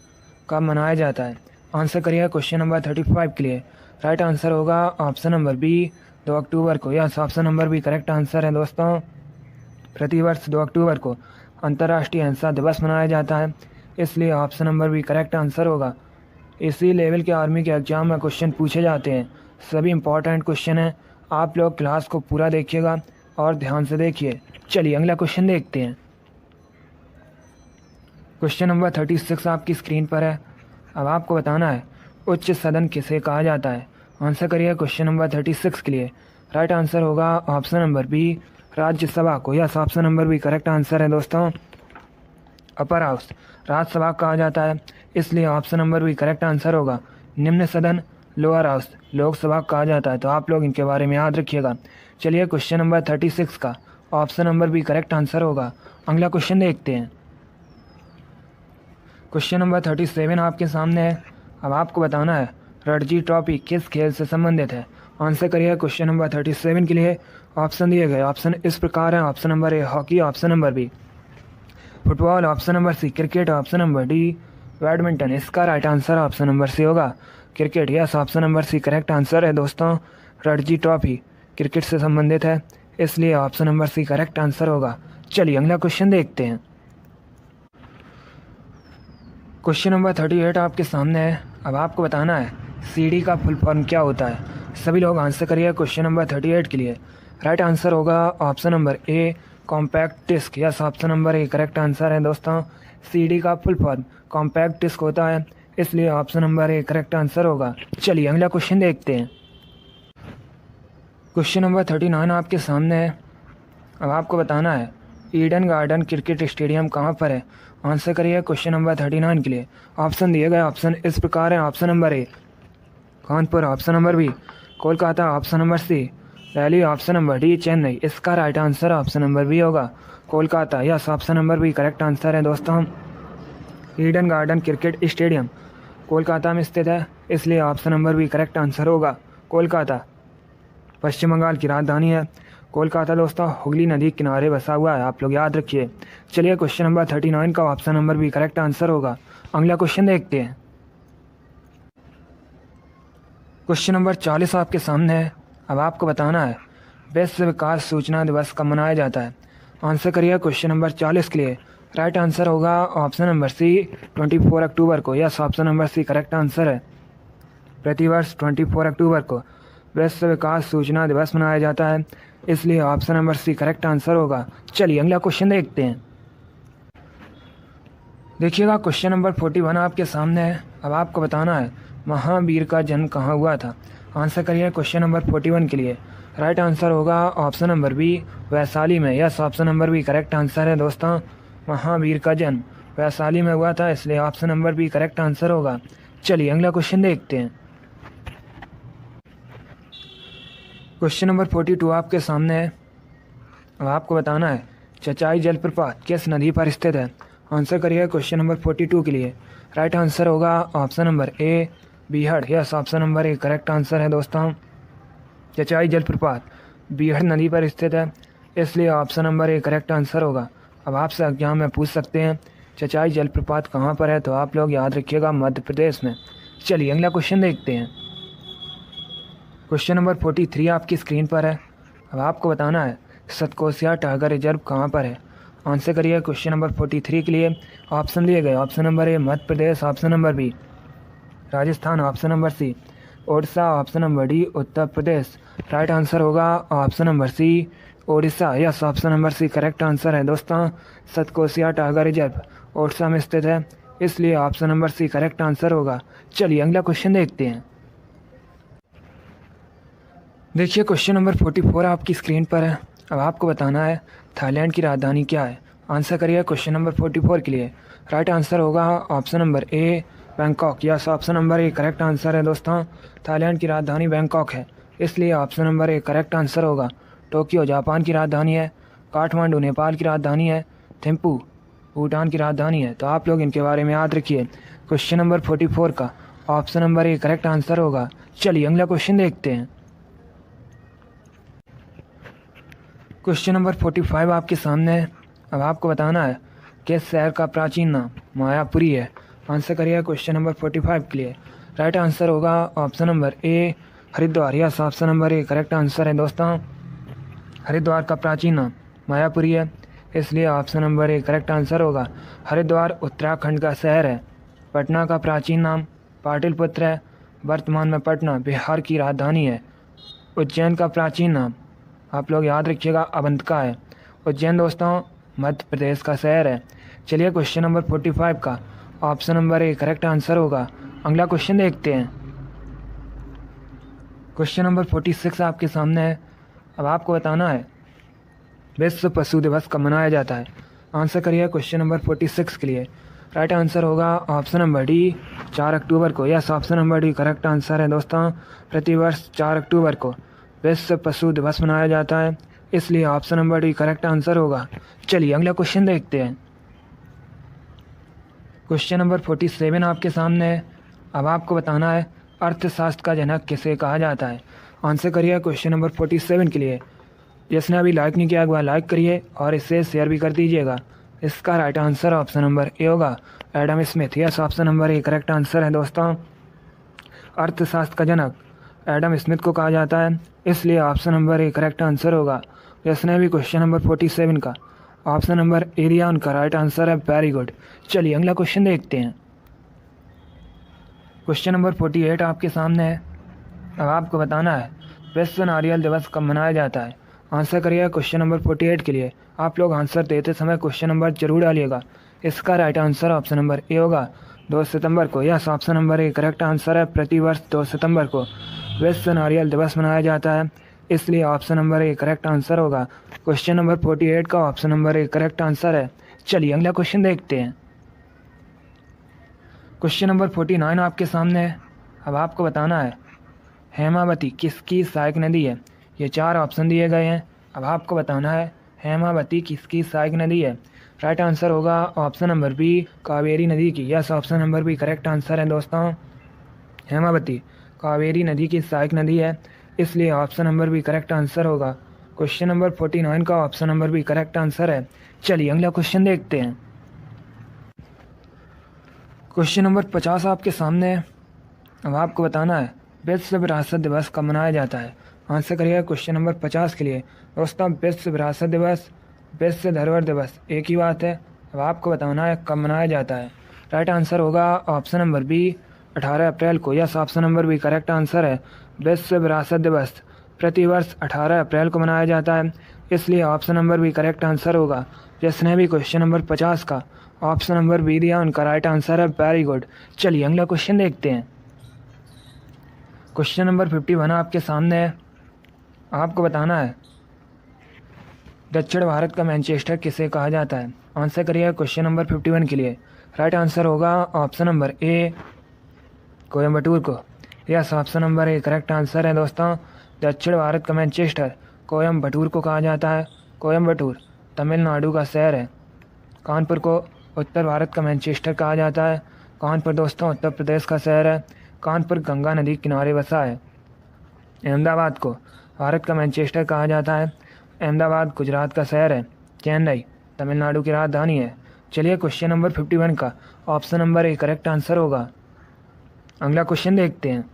S1: कब मनाया जाता है? आंसर करिए क्वेश्चन नंबर 35 के लिए। राइट आंसर होगा ऑप्शन नंबर बी 2 अक्टूबर को। Yes, option number B correct answer है दोस्तों। प्रतिवर्ष 2 अक्टूबर को अंतर्राष्ट्रीय अहिंसा दिवस मनाया जाता है, इसलिए option number B correct answer होगा। इसी लेवल के आर्मी के एग्ज़ाम में क्वेश्चन पूछे जाते हैं। सभी इंपॉर्टेंट क्वेश्चन हैं। आप लोग क्लास को पूरा देखिएगा और ध्यान से देखिए। चलिए अगला क्वेश्चन देखते हैं। क्वेश्चन नंबर 36 आपकी स्क्रीन पर है। अब आपको बताना है उच्च सदन किसे कहा जाता है। आंसर करिए क्वेश्चन नंबर 36 के लिए। राइट आंसर होगा ऑप्शन नंबर बी, राज्यसभा को। Yes, option number B correct answer है दोस्तों। अपर हाउस राज्यसभा कहा जाता है, इसलिए option number B correct answer होगा। निम्न सदन लोअर हाउस लोकसभा कहा जाता है, तो आप लोग इनके बारे में याद रखिएगा। चलिए क्वेश्चन नंबर 36 का option number B correct answer होगा। अगला क्वेश्चन देखते हैं। क्वेश्चन नंबर 37 आपके सामने है। अब आपको बताना है रणजी ट्रॉफी किस खेल से संबंधित है। आंसर करिए क्वेश्चन नंबर 37 के लिए। ऑप्शन दिए गए ऑप्शन इस प्रकार हैं। Option number A hockey, option number B football, option number C cricket, option number D badminton. इसका right answer option number C होगा cricket. Yes, option number C correct answer है दोस्तों। रणजी ट्रॉफी क्रिकेट से संबंधित है, इसलिए option number C correct answer होगा। चलिए अगला क्वेश्चन देखते हैं। क्वेश्चन नंबर 38 आपके सामने है। अब आपको बताना है सीडी का फुल फॉर्म क्या होता है। सभी लोग आंसर करिए क्वेश्चन नंबर 38 के लिए। राइट आंसर होगा option number A compact disc. Yes, option number A correct answer है दोस्तों। सीडी का फुल फॉर्म कॉम्पैक्ट डिस्क होता है, इसलिए option number A correct answer होगा। चलिए अगला क्वेश्चन देखते हैं। क्वेश्चन नंबर 39 आपके सामने है। अब आपको बताना है ईडन गार्डन क्रिकेट स्टेडियम कहाँ पर है। आंसर करिए क्वेश्चन नंबर 39 के लिए। ऑप्शन दिए गए ऑप्शन इस प्रकार हैं। Option number A Kanpur, option number B Kolkata, option number C Delhi, option number D Chennai. इसका right answer option number B होगा Kolkata. Yes, option number B correct answer है दोस्तों। Eden Garden cricket stadium Kolkata में स्थित है, इसलिए option number B correct answer होगा कोलकाता। पश्चिम बंगाल की राजधानी है कोलकाता दोस्तों। हुगली नदी किनारे बसा हुआ है, आप लोग याद रखिए। चलिए क्वेश्चन नंबर 39 का option number B correct answer होगा। अगला क्वेश्चन देखते हैं। क्वेश्चन नंबर 40 आपके सामने है। अब आपको बताना है विश्व विकास सूचना दिवस कब मनाया जाता है। आंसर करिए क्वेश्चन नंबर 40 के लिए। राइट आंसर होगा ऑप्शन नंबर सी 24 अक्टूबर को। Yes, option number C correct answer है। प्रतिवर्ष 24 अक्टूबर को विश्व विकास सूचना दिवस मनाया जाता है, इसलिए option number C correct answer होगा। चलिए अगला क्वेश्चन देखते हैं। देखिएगा क्वेश्चन नंबर 41 आपके सामने है। अब आपको बताना है महावीर का जन्म कहाँ हुआ था। आंसर करिए क्वेश्चन नंबर 41 के लिए। राइट आंसर होगा ऑप्शन नंबर बी वैशाली में। Yes, option number B correct answer है दोस्तों। महावीर का जन्म वैशाली में हुआ था, इसलिए option number B correct answer होगा। चलिए अगला क्वेश्चन देखते हैं। क्वेश्चन नंबर 42 आपके सामने है। अब आपको बताना है चचाई जलप्रपात किस नदी पर स्थित है। आंसर करिए क्वेश्चन नंबर 42 के लिए। राइट आंसर होगा ऑप्शन नंबर ए बीहड़। Yes, option number A correct answer है दोस्तों। चचाई जलप्रपात बीहड़ नदी पर स्थित है, इसलिए option number A correct answer होगा। अब आपसे एग्जाम में पूछ सकते हैं चचाई जलप्रपात कहाँ पर है, तो आप लोग याद रखिएगा मध्य प्रदेश में। चलिए अगला क्वेश्चन देखते हैं। क्वेश्चन नंबर 43 आपकी स्क्रीन पर है। अब आपको बताना है सतकोसिया टाइगर रिजर्व कहाँ पर है। आंसर करिए क्वेश्चन नंबर 43 के लिए। ऑप्शन दिए गए option number A Madhya Pradesh, option number B Rajasthan, option number C Odisha, option number D Uttar Pradesh. Right answer होगा option number C Odisha. Yes, option number C correct answer है दोस्तों। सतकोसिया टाइगर रिजर्व ओडिशा में स्थित है, इसलिए option number C correct answer होगा। चलिए अगला क्वेश्चन देखते हैं। देखिए क्वेश्चन नंबर 44 आपकी स्क्रीन पर है। अब आपको बताना है थाईलैंड की राजधानी क्या है। आंसर करिए क्वेश्चन नंबर 44 के लिए। राइट आंसर होगा option number A Bangkok. Yes, option number A correct answer है दोस्तों। थाईलैंड की राजधानी बैंकॉक है, इसलिए option number A correct answer होगा। टोक्यो जापान की राजधानी है, काठमांडू नेपाल की राजधानी है, थिम्पू भूटान की राजधानी है, तो आप लोग इनके बारे में याद रखिए। क्वेश्चन नंबर 44 का option number A correct answer होगा। चलिए अगला क्वेश्चन देखते हैं। क्वेश्चन नंबर 45 आपके सामने है। अब आपको बताना है किस शहर का प्राचीन नाम मायापुरी है। आंसर करिए क्वेश्चन नंबर 45 के लिए। राइट आंसर होगा option number A Haridwar. Yes, option number A correct answer है दोस्तों। हरिद्वार का प्राचीन नाम मायापुरी है, इसलिए option number A correct answer होगा। हरिद्वार उत्तराखंड का शहर है। पटना का प्राचीन नाम पाटलिपुत्र है, वर्तमान में पटना बिहार की राजधानी है। उज्जैन का प्राचीन नाम आप लोग याद रखिएगा अवंतिका है। उज्जैन दोस्तों मध्य प्रदेश का शहर है। चलिए क्वेश्चन नंबर 45 का option number A correct answer होगा। अगला क्वेश्चन देखते हैं। क्वेश्चन नंबर 46 आपके सामने है। अब आपको बताना है विश्व पशु दिवस कब मनाया जाता है। आंसर करिए क्वेश्चन नंबर 46 के लिए। राइट आंसर होगा ऑप्शन नंबर डी 4 अक्टूबर को। Yes, option number D correct answer है दोस्तों। प्रतिवर्ष 4 अक्टूबर को विश्व पशु दिवस मनाया जाता है, इसलिए option number D correct answer होगा। चलिए अगला क्वेश्चन देखते हैं। क्वेश्चन नंबर 47 आपके सामने है। अब आपको बताना है अर्थशास्त्र का जनक किसे कहा जाता है। आंसर करिए क्वेश्चन नंबर 47 के लिए। जिसने अभी लाइक नहीं किया एक बार लाइक करिए और इसे शेयर भी कर दीजिएगा। इसका right answer option number A होगा, Adam Smith. Yes, option number A correct answer है दोस्तों। अर्थशास्त्र का जनक एडम स्मिथ को कहा जाता है, इसलिए option number A correct answer होगा। जिसने भी क्वेश्चन नंबर 47 का ऑप्शन नंबर ए दिया उनका राइट आंसर है। Very good. चलिए अगला क्वेश्चन देखते हैं। क्वेश्चन नंबर 48 आपके सामने है। अब आपको बताना है विश्व नारियल दिवस कब मनाया जाता है। आंसर करिए क्वेश्चन नंबर 48 के लिए। आप लोग आंसर देते समय क्वेश्चन नंबर जरूर डालिएगा। इसका right answer option number A होगा 2 सितंबर को। Yes, option number A correct answer है। प्रतिवर्ष 2 सितंबर को विश्व नारियल दिवस मनाया जाता है, इसलिए option number A correct answer होगा। क्वेश्चन नंबर 48 का option number A correct answer है। चलिए अगला क्वेश्चन देखते हैं। क्वेश्चन नंबर 49 आपके सामने है। अब आपको बताना है हेमावती किसकी सहायक नदी है। ये 4 ऑप्शन दिए गए हैं। अब आपको बताना है हेमावती किसकी सहायक नदी है। राइट आंसर होगा ऑप्शन नंबर बी कावेरी नदी की। Yes, option number B correct answer है दोस्तों। हेमावती कावेरी नदी की सहायक नदी है, इसलिए option number B correct answer होगा। क्वेश्चन नंबर 49 का option number B correct answer है। चलिए अगला क्वेश्चन देखते हैं। क्वेश्चन नंबर 50 आपके सामने है। अब आपको बताना है विश्व विरासत दिवस कब मनाया जाता है। आंसर करिए क्वेश्चन नंबर 50 के लिए। दोस्तों विश्व विरासत दिवस, विश्व धरोहर दिवस एक ही बात है। अब आपको बताना है कब मनाया जाता है। राइट आंसर होगा ऑप्शन नंबर बी 18 अप्रैल को। Yes, option number B correct answer है। विश्व विरासत दिवस प्रतिवर्ष 18 अप्रैल को मनाया जाता है, इसलिए option number B correct answer होगा। जिसने भी क्वेश्चन नंबर 50 का ऑप्शन नंबर बी दिया उनका राइट आंसर है। Very good. चलिए अगला क्वेश्चन देखते हैं। क्वेश्चन नंबर 51 आपके सामने है। आपको बताना है दक्षिण भारत का मैनचेस्टर किसे कहा जाता है। आंसर करिए क्वेश्चन नंबर 51 के लिए। राइट आंसर होगा ऑप्शन नंबर ए कोयम्बटूर को। Yes, option number A correct answer है दोस्तों। दक्षिण भारत का मैनचेस्टर कोयम्बटूर को कहा जाता है। कोयम्बटूर तमिलनाडु का शहर है। कानपुर को उत्तर भारत का मैनचेस्टर कहा जाता है। कानपुर दोस्तों उत्तर प्रदेश का शहर है। कानपुर गंगा नदी किनारे बसा है। अहमदाबाद को भारत का मैनचेस्टर कहा जाता है। अहमदाबाद गुजरात का शहर है। चेन्नई तमिलनाडु की राजधानी है। चलिए क्वेश्चन नंबर 51 का option number A correct answer होगा। अगला क्वेश्चन देखते हैं।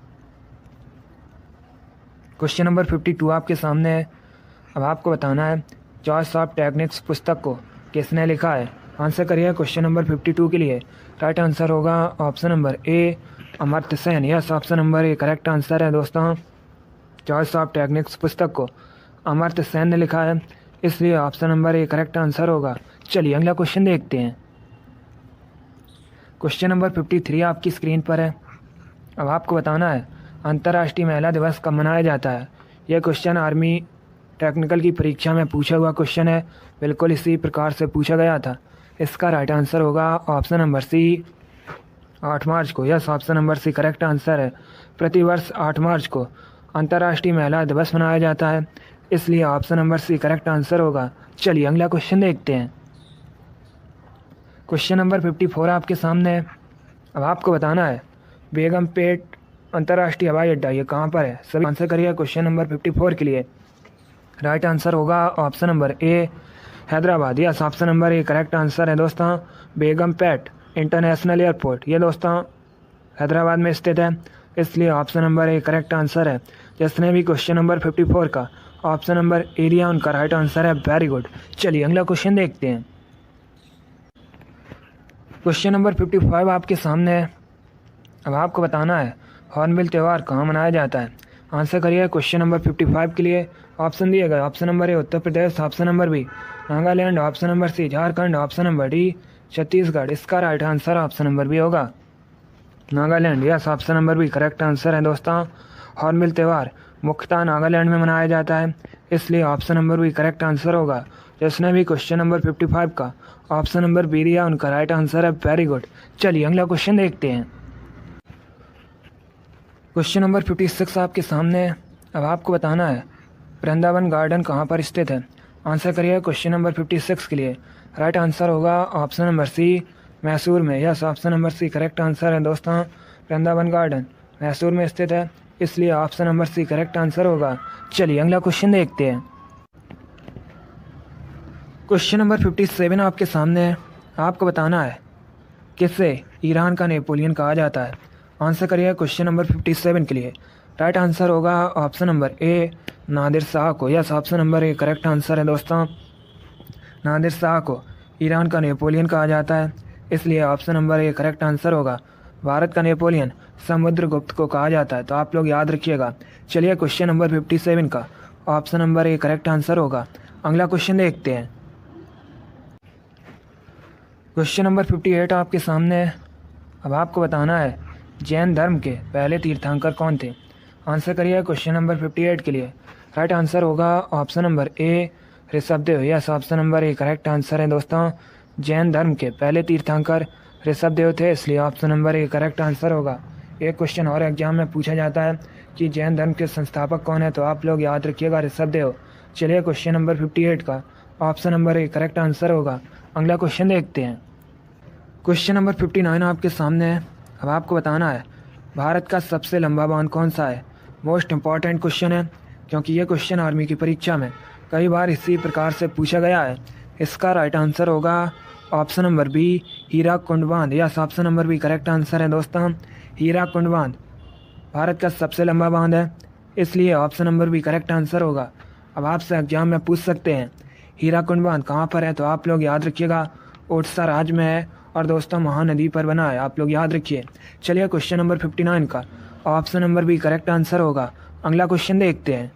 S1: क्वेश्चन नंबर 52 आपके सामने है। अब आपको बताना है चॉइस ऑफ टेक्निक्स पुस्तक को किसने लिखा है। आंसर करिए क्वेश्चन नंबर 52 के लिए। राइट आंसर होगा option number A Amartya Sen. Yes, option number A correct answer है दोस्तों। चॉइस ऑफ टेक्निक्स पुस्तक को अमर्त्य सेन ने लिखा है, इसलिए option number A correct answer होगा। चलिए अगला क्वेश्चन देखते हैं। क्वेश्चन नंबर 53 आपकी स्क्रीन पर है। अब आपको बताना है अंतर्राष्ट्रीय महिला दिवस कब मनाया जाता है। यह क्वेश्चन आर्मी टेक्निकल की परीक्षा में पूछा हुआ क्वेश्चन है। बिल्कुल इसी प्रकार से पूछा गया था। इसका राइट आंसर होगा ऑप्शन नंबर सी 8 मार्च को। Yes, option number C correct answer है। प्रतिवर्ष 8 मार्च को अंतर्राष्ट्रीय महिला दिवस मनाया जाता है, इसलिए option number C correct answer होगा। चलिए अगला क्वेश्चन देखते हैं। क्वेश्चन नंबर 54 आपके सामने है। अब आपको बताना है बेगमपेट अंतर्राष्ट्रीय हवाई अड्डा ये कहाँ पर है। सभी आंसर करिए क्वेश्चन नंबर 54 के लिए। राइट आंसर होगा option number A Hyderabad. Yes, option number A correct answer है दोस्तों। बेगमपेट इंटरनेशनल एयरपोर्ट ये दोस्तों हैदराबाद में स्थित है, इसलिए option number A correct answer है। जिसने भी क्वेश्चन नंबर 54 का ऑप्शन नंबर ए दिया उनका राइट आंसर है। Very good. चलिए अगला क्वेश्चन देखते हैं। क्वेश्चन नंबर 55 आपके सामने है। अब आपको बताना है हॉर्नबिल त्यौहार कहाँ मनाया जाता है। आंसर करिए क्वेश्चन नंबर 55 के लिए। ऑप्शन दिए गए option number A Uttar Pradesh, option number B Nagaland, option number C Jharkhand, option number D Chhattisgarh. इसका right answer option number B होगा Nagaland. Yes, option number B correct answer है दोस्तों। हॉर्नबिल त्यौहार मुख्यतः नागालैंड में मनाया जाता है, इसलिए option number B correct answer होगा। जिसने भी क्वेश्चन नंबर 55 का ऑप्शन नंबर बी दिया उनका राइट आंसर है। Very good. चलिए अगला क्वेश्चन देखते हैं। क्वेश्चन नंबर 56 आपके सामने है। अब आपको बताना है वृंदावन गार्डन कहाँ पर स्थित है। आंसर करिए क्वेश्चन नंबर 56 के लिए। राइट आंसर होगा ऑप्शन नंबर सी मैसूर में। Yes, option number C correct answer है दोस्तों। वृंदावन गार्डन मैसूर में स्थित है, इसलिए option number C correct answer होगा। चलिए अगला क्वेश्चन देखते हैं। क्वेश्चन नंबर 57 आपके सामने है। आपको बताना है किसे ईरान का नेपोलियन कहा जाता है। आंसर करिए क्वेश्चन नंबर 57 के लिए। राइट आंसर होगा option number A Nadir Shah को। Yes, option number A correct answer है दोस्तों। नादिर शाह को ईरान का नेपोलियन कहा जाता है, इसलिए option number A correct answer होगा। भारत का नेपोलियन समुद्रगुप्त को कहा जाता है, तो आप लोग याद रखिएगा। चलिए क्वेश्चन नंबर 57 का option number A correct answer होगा। अगला क्वेश्चन देखते हैं। क्वेश्चन नंबर 58 आपके सामने है। अब आपको बताना है जैन धर्म के पहले तीर्थंकर कौन थे। आंसर करिए क्वेश्चन नंबर 58 के लिए। राइट आंसर होगा option number A Rishabhdev. Yes, option number A correct answer है दोस्तों। जैन धर्म के पहले तीर्थंकर ऋषभदेव थे, इसलिए option number A correct answer होगा। एक क्वेश्चन और एग्जाम में पूछा जाता है कि जैन धर्म के संस्थापक कौन है, तो आप लोग याद रखिएगा ऋषभदेव। चलिए क्वेश्चन नंबर 58 का option number A correct answer होगा। अगला क्वेश्चन देखते हैं। क्वेश्चन नंबर 59 आपके सामने है। अब आपको बताना है भारत का सबसे लंबा बांध कौन सा है। मोस्ट इम्पॉर्टेंट क्वेश्चन है, क्योंकि ये क्वेश्चन आर्मी की परीक्षा में कई बार इसी प्रकार से पूछा गया है। इसका राइट आंसर होगा ऑप्शन नंबर बी हीराकुंड बांध। Yes, option number B correct answer है दोस्तों। हीराकुंड बांध भारत का सबसे लंबा बांध है, इसलिए option number B correct answer होगा। अब आपसे एग्जाम में पूछ सकते हैं हीराकुंड बांध कहाँ पर है, तो आप लोग याद रखिएगा ओडिशा राज्य में है और दोस्तों महानदी पर बना है, आप लोग याद रखिए। चलिए क्वेश्चन नंबर 59 का option number B correct answer होगा। अगला क्वेश्चन देखते हैं।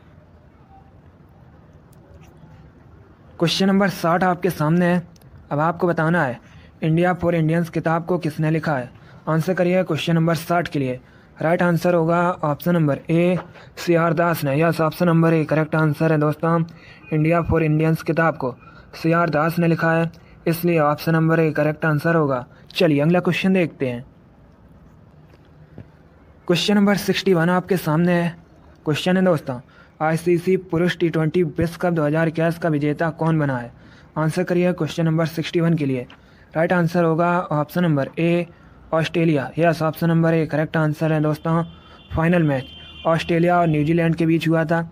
S1: क्वेश्चन नंबर 60 आपके सामने है। अब आपको बताना है इंडिया फॉर इंडियंस किताब को किसने लिखा है। आंसर करिए क्वेश्चन नंबर 60 के लिए। राइट आंसर होगा ऑप्शन नंबर ए CR दास ने। Yes, option number A correct answer है दोस्तों। इंडिया फॉर इंडियंस किताब को CR दास ने लिखा है, इसलिए option number A correct answer होगा। चलिए अगला क्वेश्चन देखते हैं। क्वेश्चन नंबर 61 आपके सामने है। क्वेश्चन है दोस्तों ICC पुरुष T20 विश्व कप 2021 का विजेता कौन बना है। आंसर करिए क्वेश्चन नंबर 61 के लिए। राइट आंसर होगा option number A Australia. Yes, option number A correct answer है दोस्तों। फाइनल मैच ऑस्ट्रेलिया और न्यूजीलैंड के बीच हुआ था।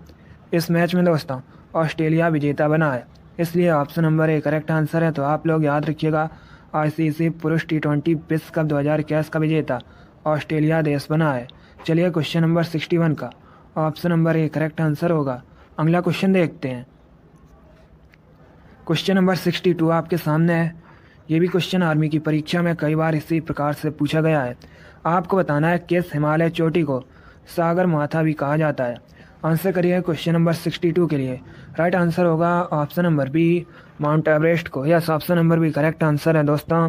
S1: इस मैच में दोस्तों ऑस्ट्रेलिया विजेता बना है, इसलिए option number A correct answer है। तो आप लोग याद रखिएगा ICC पुरुष T20 विश्व कप 2021 का विजेता ऑस्ट्रेलिया देश बना है। चलिए क्वेश्चन नंबर 61 का option number A correct answer होगा। अगला क्वेश्चन देखते हैं। क्वेश्चन नंबर 62 आपके सामने है। ये भी क्वेश्चन आर्मी की परीक्षा में कई बार इसी प्रकार से पूछा गया है। आपको बताना है किस हिमालय चोटी को सागर माथा भी कहा जाता है। आंसर करिए क्वेश्चन नंबर 62 के लिए। राइट आंसर होगा option number B Mount Everest को। Yes, option number B correct answer है दोस्तों।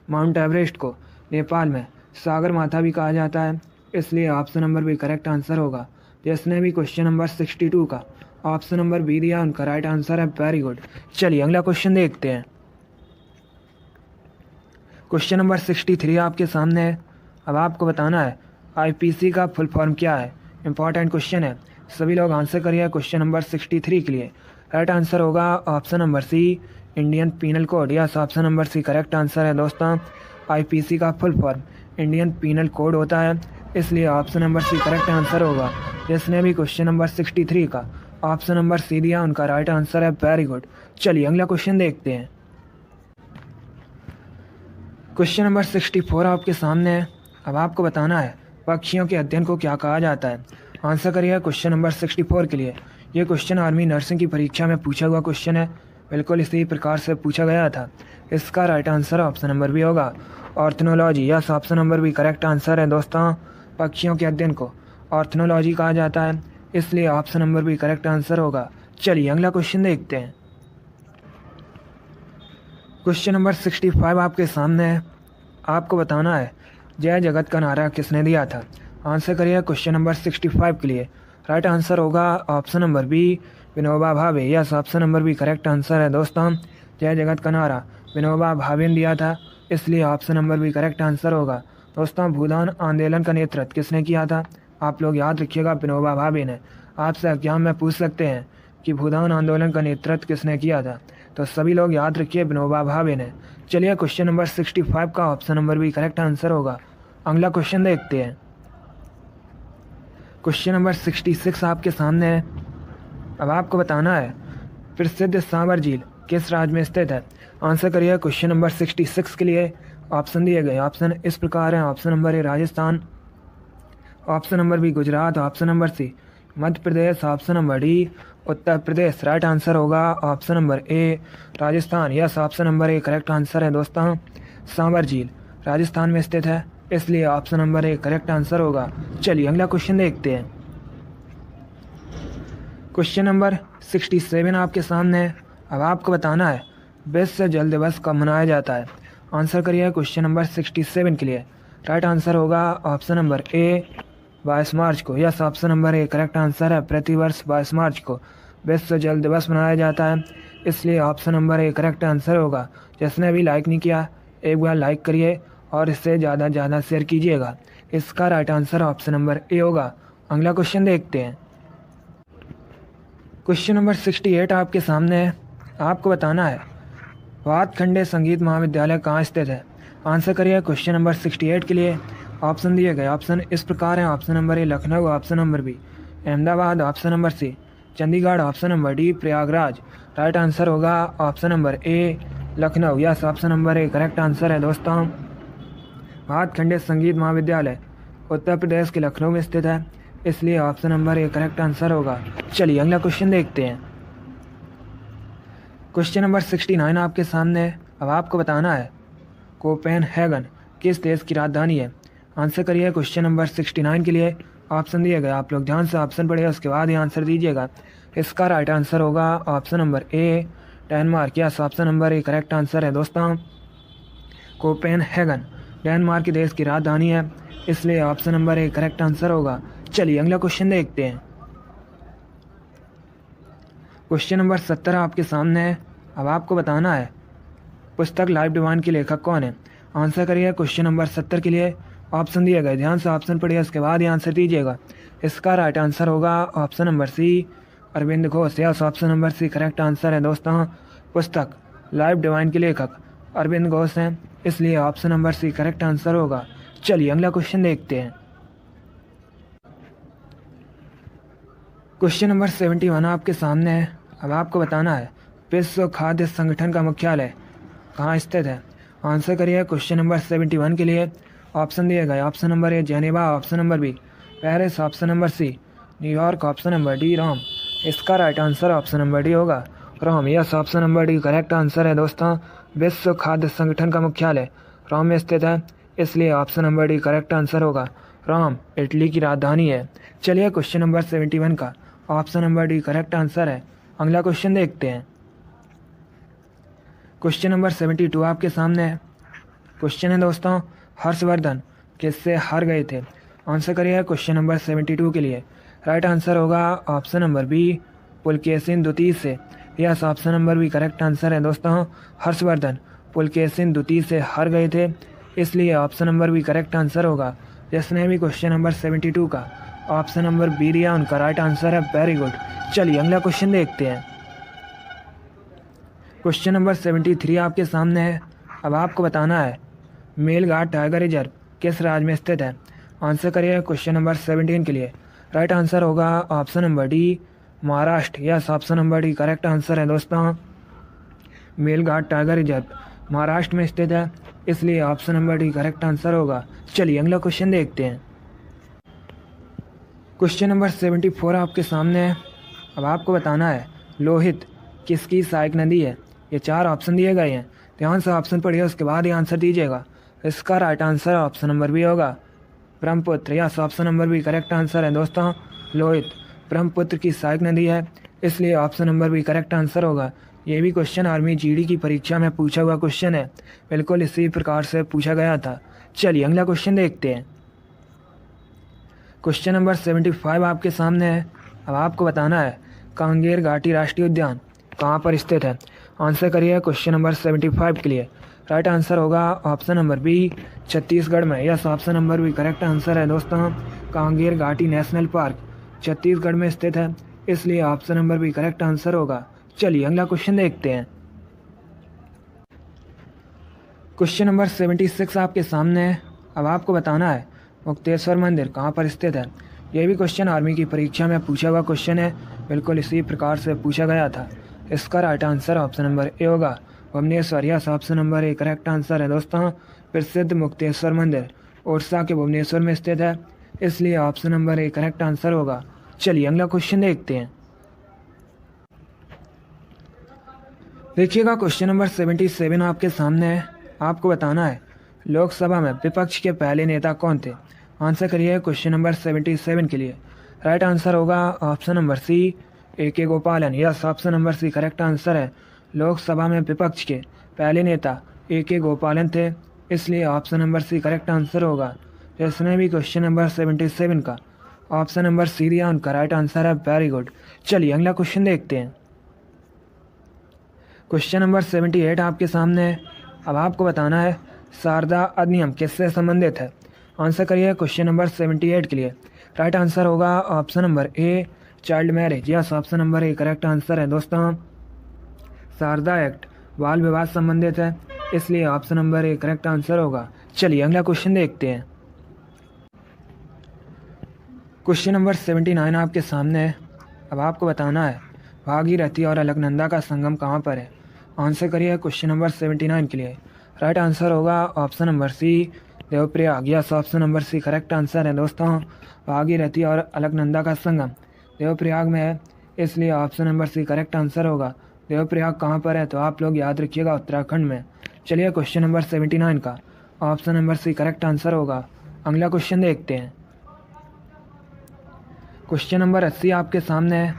S1: माउंट एवरेस्ट को नेपाल में सागर माथा भी कहा जाता है, इसलिए option number B correct answer होगा। जिसने भी क्वेश्चन नंबर 62 का ऑप्शन नंबर बी दिया उनका राइट आंसर है। Very good. चलिए अगला क्वेश्चन देखते हैं। क्वेश्चन नंबर 63 आपके सामने है। अब आपको बताना है IPC का फुल फॉर्म क्या है। इंपॉर्टेंट क्वेश्चन है, सभी लोग आंसर करिए क्वेश्चन नंबर 63 के लिए। राइट आंसर होगा option number C Indian Penal Code. Yes, option number C correct answer है दोस्तों। IPC का full form Indian Penal Code होता है, इसलिए option number C correct answer होगा। जिसने भी क्वेश्चन नंबर 63 का ऑप्शन नंबर सी दिया उनका राइट आंसर है। Very good. चलिए अगला क्वेश्चन देखते हैं। क्वेश्चन नंबर 64 आपके सामने है। अब आपको बताना है पक्षियों के अध्ययन को क्या कहा जाता है। आंसर करिए क्वेश्चन नंबर 64 के लिए। ये क्वेश्चन आर्मी नर्सिंग की परीक्षा में पूछा हुआ क्वेश्चन है। बिल्कुल इसी प्रकार से पूछा गया था। इसका right answer option number B होगा ornithology. Yes, option number B correct answer है दोस्तों। पक्षियों के अध्ययन को ऑर्थनोलॉजी कहा जाता है, इसलिए option number B correct answer होगा। चलिए अगला क्वेश्चन देखते हैं। क्वेश्चन नंबर 65 आपके सामने है। आपको बताना है जय जगत का नारा किसने दिया था। आंसर करिए क्वेश्चन नंबर 65 के लिए। राइट आंसर होगा option number B Vinoba Bhave. Yes, option number B correct answer है दोस्तों। जय जगत का नारा विनोबा भावे ने दिया था, इसलिए option number B correct answer होगा। दोस्तों, भूदान आंदोलन का नेतृत्व किसने किया था। आप लोग याद रखिएगा, विनोबा भावे ने। आपसे एग्जाम में पूछ सकते हैं कि भूदान आंदोलन का नेतृत्व किसने किया था, तो सभी लोग याद रखिए विनोबा भावे ने। चलिए क्वेश्चन नंबर 65 का option number B correct answer होगा। अगला क्वेश्चन देखते हैं। क्वेश्चन नंबर 66 आपके सामने है। अब आपको बताना है प्रसिद्ध सांभर झील किस राज्य में स्थित है। आंसर करिए क्वेश्चन नंबर 66 के लिए। ऑप्शन दिए गए ऑप्शन इस प्रकार हैं। Option number A Rajasthan, option number B Gujarat, option number C Madhya Pradesh, option number D Uttar Pradesh. Right answer होगा option number A Rajasthan. Yes, option number A correct answer है दोस्तों। सांभर झील राजस्थान में स्थित है, इसलिए option number A correct answer होगा। चलिए अगला क्वेश्चन देखते हैं। क्वेश्चन नंबर 67 आपके सामने है। अब आपको बताना है विश्व जल दिवस कब मनाया जाता है। आंसर करिए क्वेश्चन नंबर 67 के लिए। राइट आंसर होगा ऑप्शन नंबर ए 22 मार्च को। Yes, option number A correct answer है। प्रतिवर्ष 22 मार्च को विश्व जल दिवस मनाया जाता है, इसलिए option number A correct answer होगा। जिसने अभी लाइक नहीं किया, एक बार लाइक करिए और इससे ज़्यादा ज़्यादा शेयर कीजिएगा। इसका right answer option number A होगा। अगला क्वेश्चन देखते हैं। क्वेश्चन नंबर 68 आपके सामने है। आपको बताना है वातखंडे संगीत महाविद्यालय कहाँ स्थित है। आंसर करिए क्वेश्चन नंबर 68 के लिए। ऑप्शन दिए गए ऑप्शन इस प्रकार हैं। Option number A Lucknow, option number B Ahmedabad, option number C Chandigarh, option number D Prayagraj. Right answer होगा option number A Lucknow. Yes, option number A correct answer है दोस्तों। वातखंडे संगीत महाविद्यालय उत्तर प्रदेश के लखनऊ में स्थित है, इसलिए option number A correct answer होगा। चलिए अगला क्वेश्चन देखते हैं। क्वेश्चन नंबर 69 आपके सामने है। अब आपको बताना है कोपेनहेगन किस देश की राजधानी है। आंसर करिए क्वेश्चन नंबर 69 के लिए। ऑप्शन दिए गए, आप लोग ध्यान से ऑप्शन पढ़िए, उसके बाद ही आंसर दीजिएगा। इसका राइट आंसर होगा option number A Denmark. Yes, option number A correct answer है दोस्तों। कोपेनहेगन डेनमार्क देश की राजधानी है, इसलिए option number A correct answer होगा। चलिए अगला क्वेश्चन देखते हैं। क्वेश्चन नंबर 70 आपके सामने है। अब आपको बताना है पुस्तक लाइफ डिवाइन के लेखक कौन है। आंसर करिए क्वेश्चन नंबर 70 के लिए। ऑप्शन दिए गए, ध्यान से ऑप्शन पढ़िए, उसके बाद ही आंसर दीजिएगा। इसका राइट आंसर होगा option number C Aurobindo Ghosh. Yes, option number C correct answer है दोस्तों। पुस्तक लाइफ डिवाइन के लेखक अरविंद घोष हैं, इसलिए option number C correct answer होगा। चलिए अगला क्वेश्चन देखते हैं। क्वेश्चन नंबर 71 आपके सामने है। अब आपको बताना है विश्व खाद्य संगठन का मुख्यालय कहाँ स्थित है। आंसर करिए क्वेश्चन नंबर 71 के लिए। ऑप्शन दिए गए, option number A Geneva, option number B Paris, option number C New York, option number D Rome. इसका right answer option number D होगा Rome. Yes, option number D correct answer है दोस्तों। विश्व खाद्य संगठन का मुख्यालय रोम में स्थित है, इसलिए option number D correct answer होगा। रोम इटली की राजधानी है। चलिए क्वेश्चन नंबर 71 का option number D correct answer है। अगला क्वेश्चन देखते हैं। क्वेश्चन नंबर 72 आपके सामने है। क्वेश्चन है दोस्तों हर्षवर्धन किससे हार गए थे। आंसर करिए क्वेश्चन नंबर 72 के लिए। राइट आंसर होगा ऑप्शन नंबर बी पुलकेशिन द्वितीय से। Yes, option number B correct answer है दोस्तों। हर्षवर्धन पुलकेशिन द्वितीय से हार गए थे, इसलिए option number B correct answer होगा। जिसने भी क्वेश्चन नंबर 72 का ऑप्शन नंबर बी दिया, उनका राइट आंसर है। Very good. चलिए अगला क्वेश्चन देखते हैं। क्वेश्चन नंबर 73 आपके सामने है। अब आपको बताना है मेलघाट टाइगर रिजर्व किस राज्य में स्थित है। आंसर करिए क्वेश्चन नंबर 17 के लिए। राइट आंसर होगा option number D Maharashtra. Yes, option number D correct answer है दोस्तों। मेलघाट टाइगर रिजर्व महाराष्ट्र में स्थित है, इसलिए option number D correct answer होगा। चलिए अगला क्वेश्चन देखते हैं। क्वेश्चन नंबर 74 आपके सामने है। अब आपको बताना है लोहित किसकी सहायक नदी है। ये 4 ऑप्शन दिए गए हैं, ध्यान से ऑप्शन पढ़िए, उसके बाद ही आंसर दीजिएगा। इसका right answer option number B होगा, Brahmaputra. Yes, option number B correct answer है दोस्तों। लोहित ब्रह्मपुत्र की सहायक नदी है, इसलिए option number B correct answer होगा। ये भी क्वेश्चन आर्मी जीडी की परीक्षा में पूछा हुआ क्वेश्चन है, बिल्कुल इसी प्रकार से पूछा गया था। चलिए अगला क्वेश्चन देखते हैं। क्वेश्चन नंबर 75 आपके सामने है। अब आपको बताना है कांगेर घाटी राष्ट्रीय उद्यान कहाँ पर स्थित है। आंसर करिए क्वेश्चन नंबर 75 के लिए। राइट आंसर होगा ऑप्शन नंबर बी, छत्तीसगढ़ में। Yes, option number B correct answer है दोस्तों। कांगेर घाटी नेशनल पार्क छत्तीसगढ़ में स्थित है, इसलिए option number B correct answer होगा। चलिए अगला क्वेश्चन देखते हैं। क्वेश्चन नंबर 76 आपके सामने है। अब आपको बताना है मुक्तेश्वर मंदिर कहाँ पर स्थित है। यह भी क्वेश्चन आर्मी की परीक्षा में पूछा हुआ क्वेश्चन है, बिल्कुल इसी प्रकार से पूछा गया था। इसका right answer option number A होगा, Bhubaneswar. Yes, option number A correct answer है दोस्तों। प्रसिद्ध मुक्तेश्वर मंदिर उड़ीसा के भुवनेश्वर में स्थित है, इसलिए option number A correct answer होगा। चलिए अगला क्वेश्चन देखते हैं। देखिएगा क्वेश्चन नंबर 77 आपके सामने है। आपको बताना है लोकसभा में विपक्ष के पहले नेता कौन थे। आंसर करिए क्वेश्चन नंबर 77 के लिए। राइट आंसर होगा option number C, A.K. Gopalan. Yes, option number C correct answer है। लोकसभा में विपक्ष के पहले नेता A.K. गोपालन थे, इसलिए option number C correct answer होगा। जिसने भी क्वेश्चन नंबर 77 का ऑप्शन नंबर सी दिया उनका राइट आंसर है। Very good. चलिए अगला क्वेश्चन देखते हैं। क्वेश्चन नंबर 78 आपके सामने है। अब आपको बताना है शारदा अधिनियम किससे संबंधित है। आंसर करिए क्वेश्चन नंबर 78 के लिए। राइट आंसर होगा option number A, child marriage. Yes, option number A correct answer है दोस्तों। शारदा एक्ट बाल विवाह संबंधित है, इसलिए option number A correct answer होगा। चलिए अगला क्वेश्चन देखते हैं। क्वेश्चन नंबर 79 आपके सामने है। अब आपको बताना है भागीरथी और अलकनंदा का संगम कहाँ पर है। आंसर करिए क्वेश्चन नंबर 79 के लिए। राइट आंसर होगा option number C, Devprayag. Yes, option number C correct answer है दोस्तों। भागीरथी और अलकनंदा का संगम देवप्रयाग में है, इसलिए option number C correct answer होगा। देवप्रयाग कहाँ पर है तो आप लोग याद रखिएगा, उत्तराखंड में। चलिए क्वेश्चन नंबर 79 का option number C correct answer होगा। अगला क्वेश्चन देखते हैं। क्वेश्चन नंबर 80 आपके सामने है।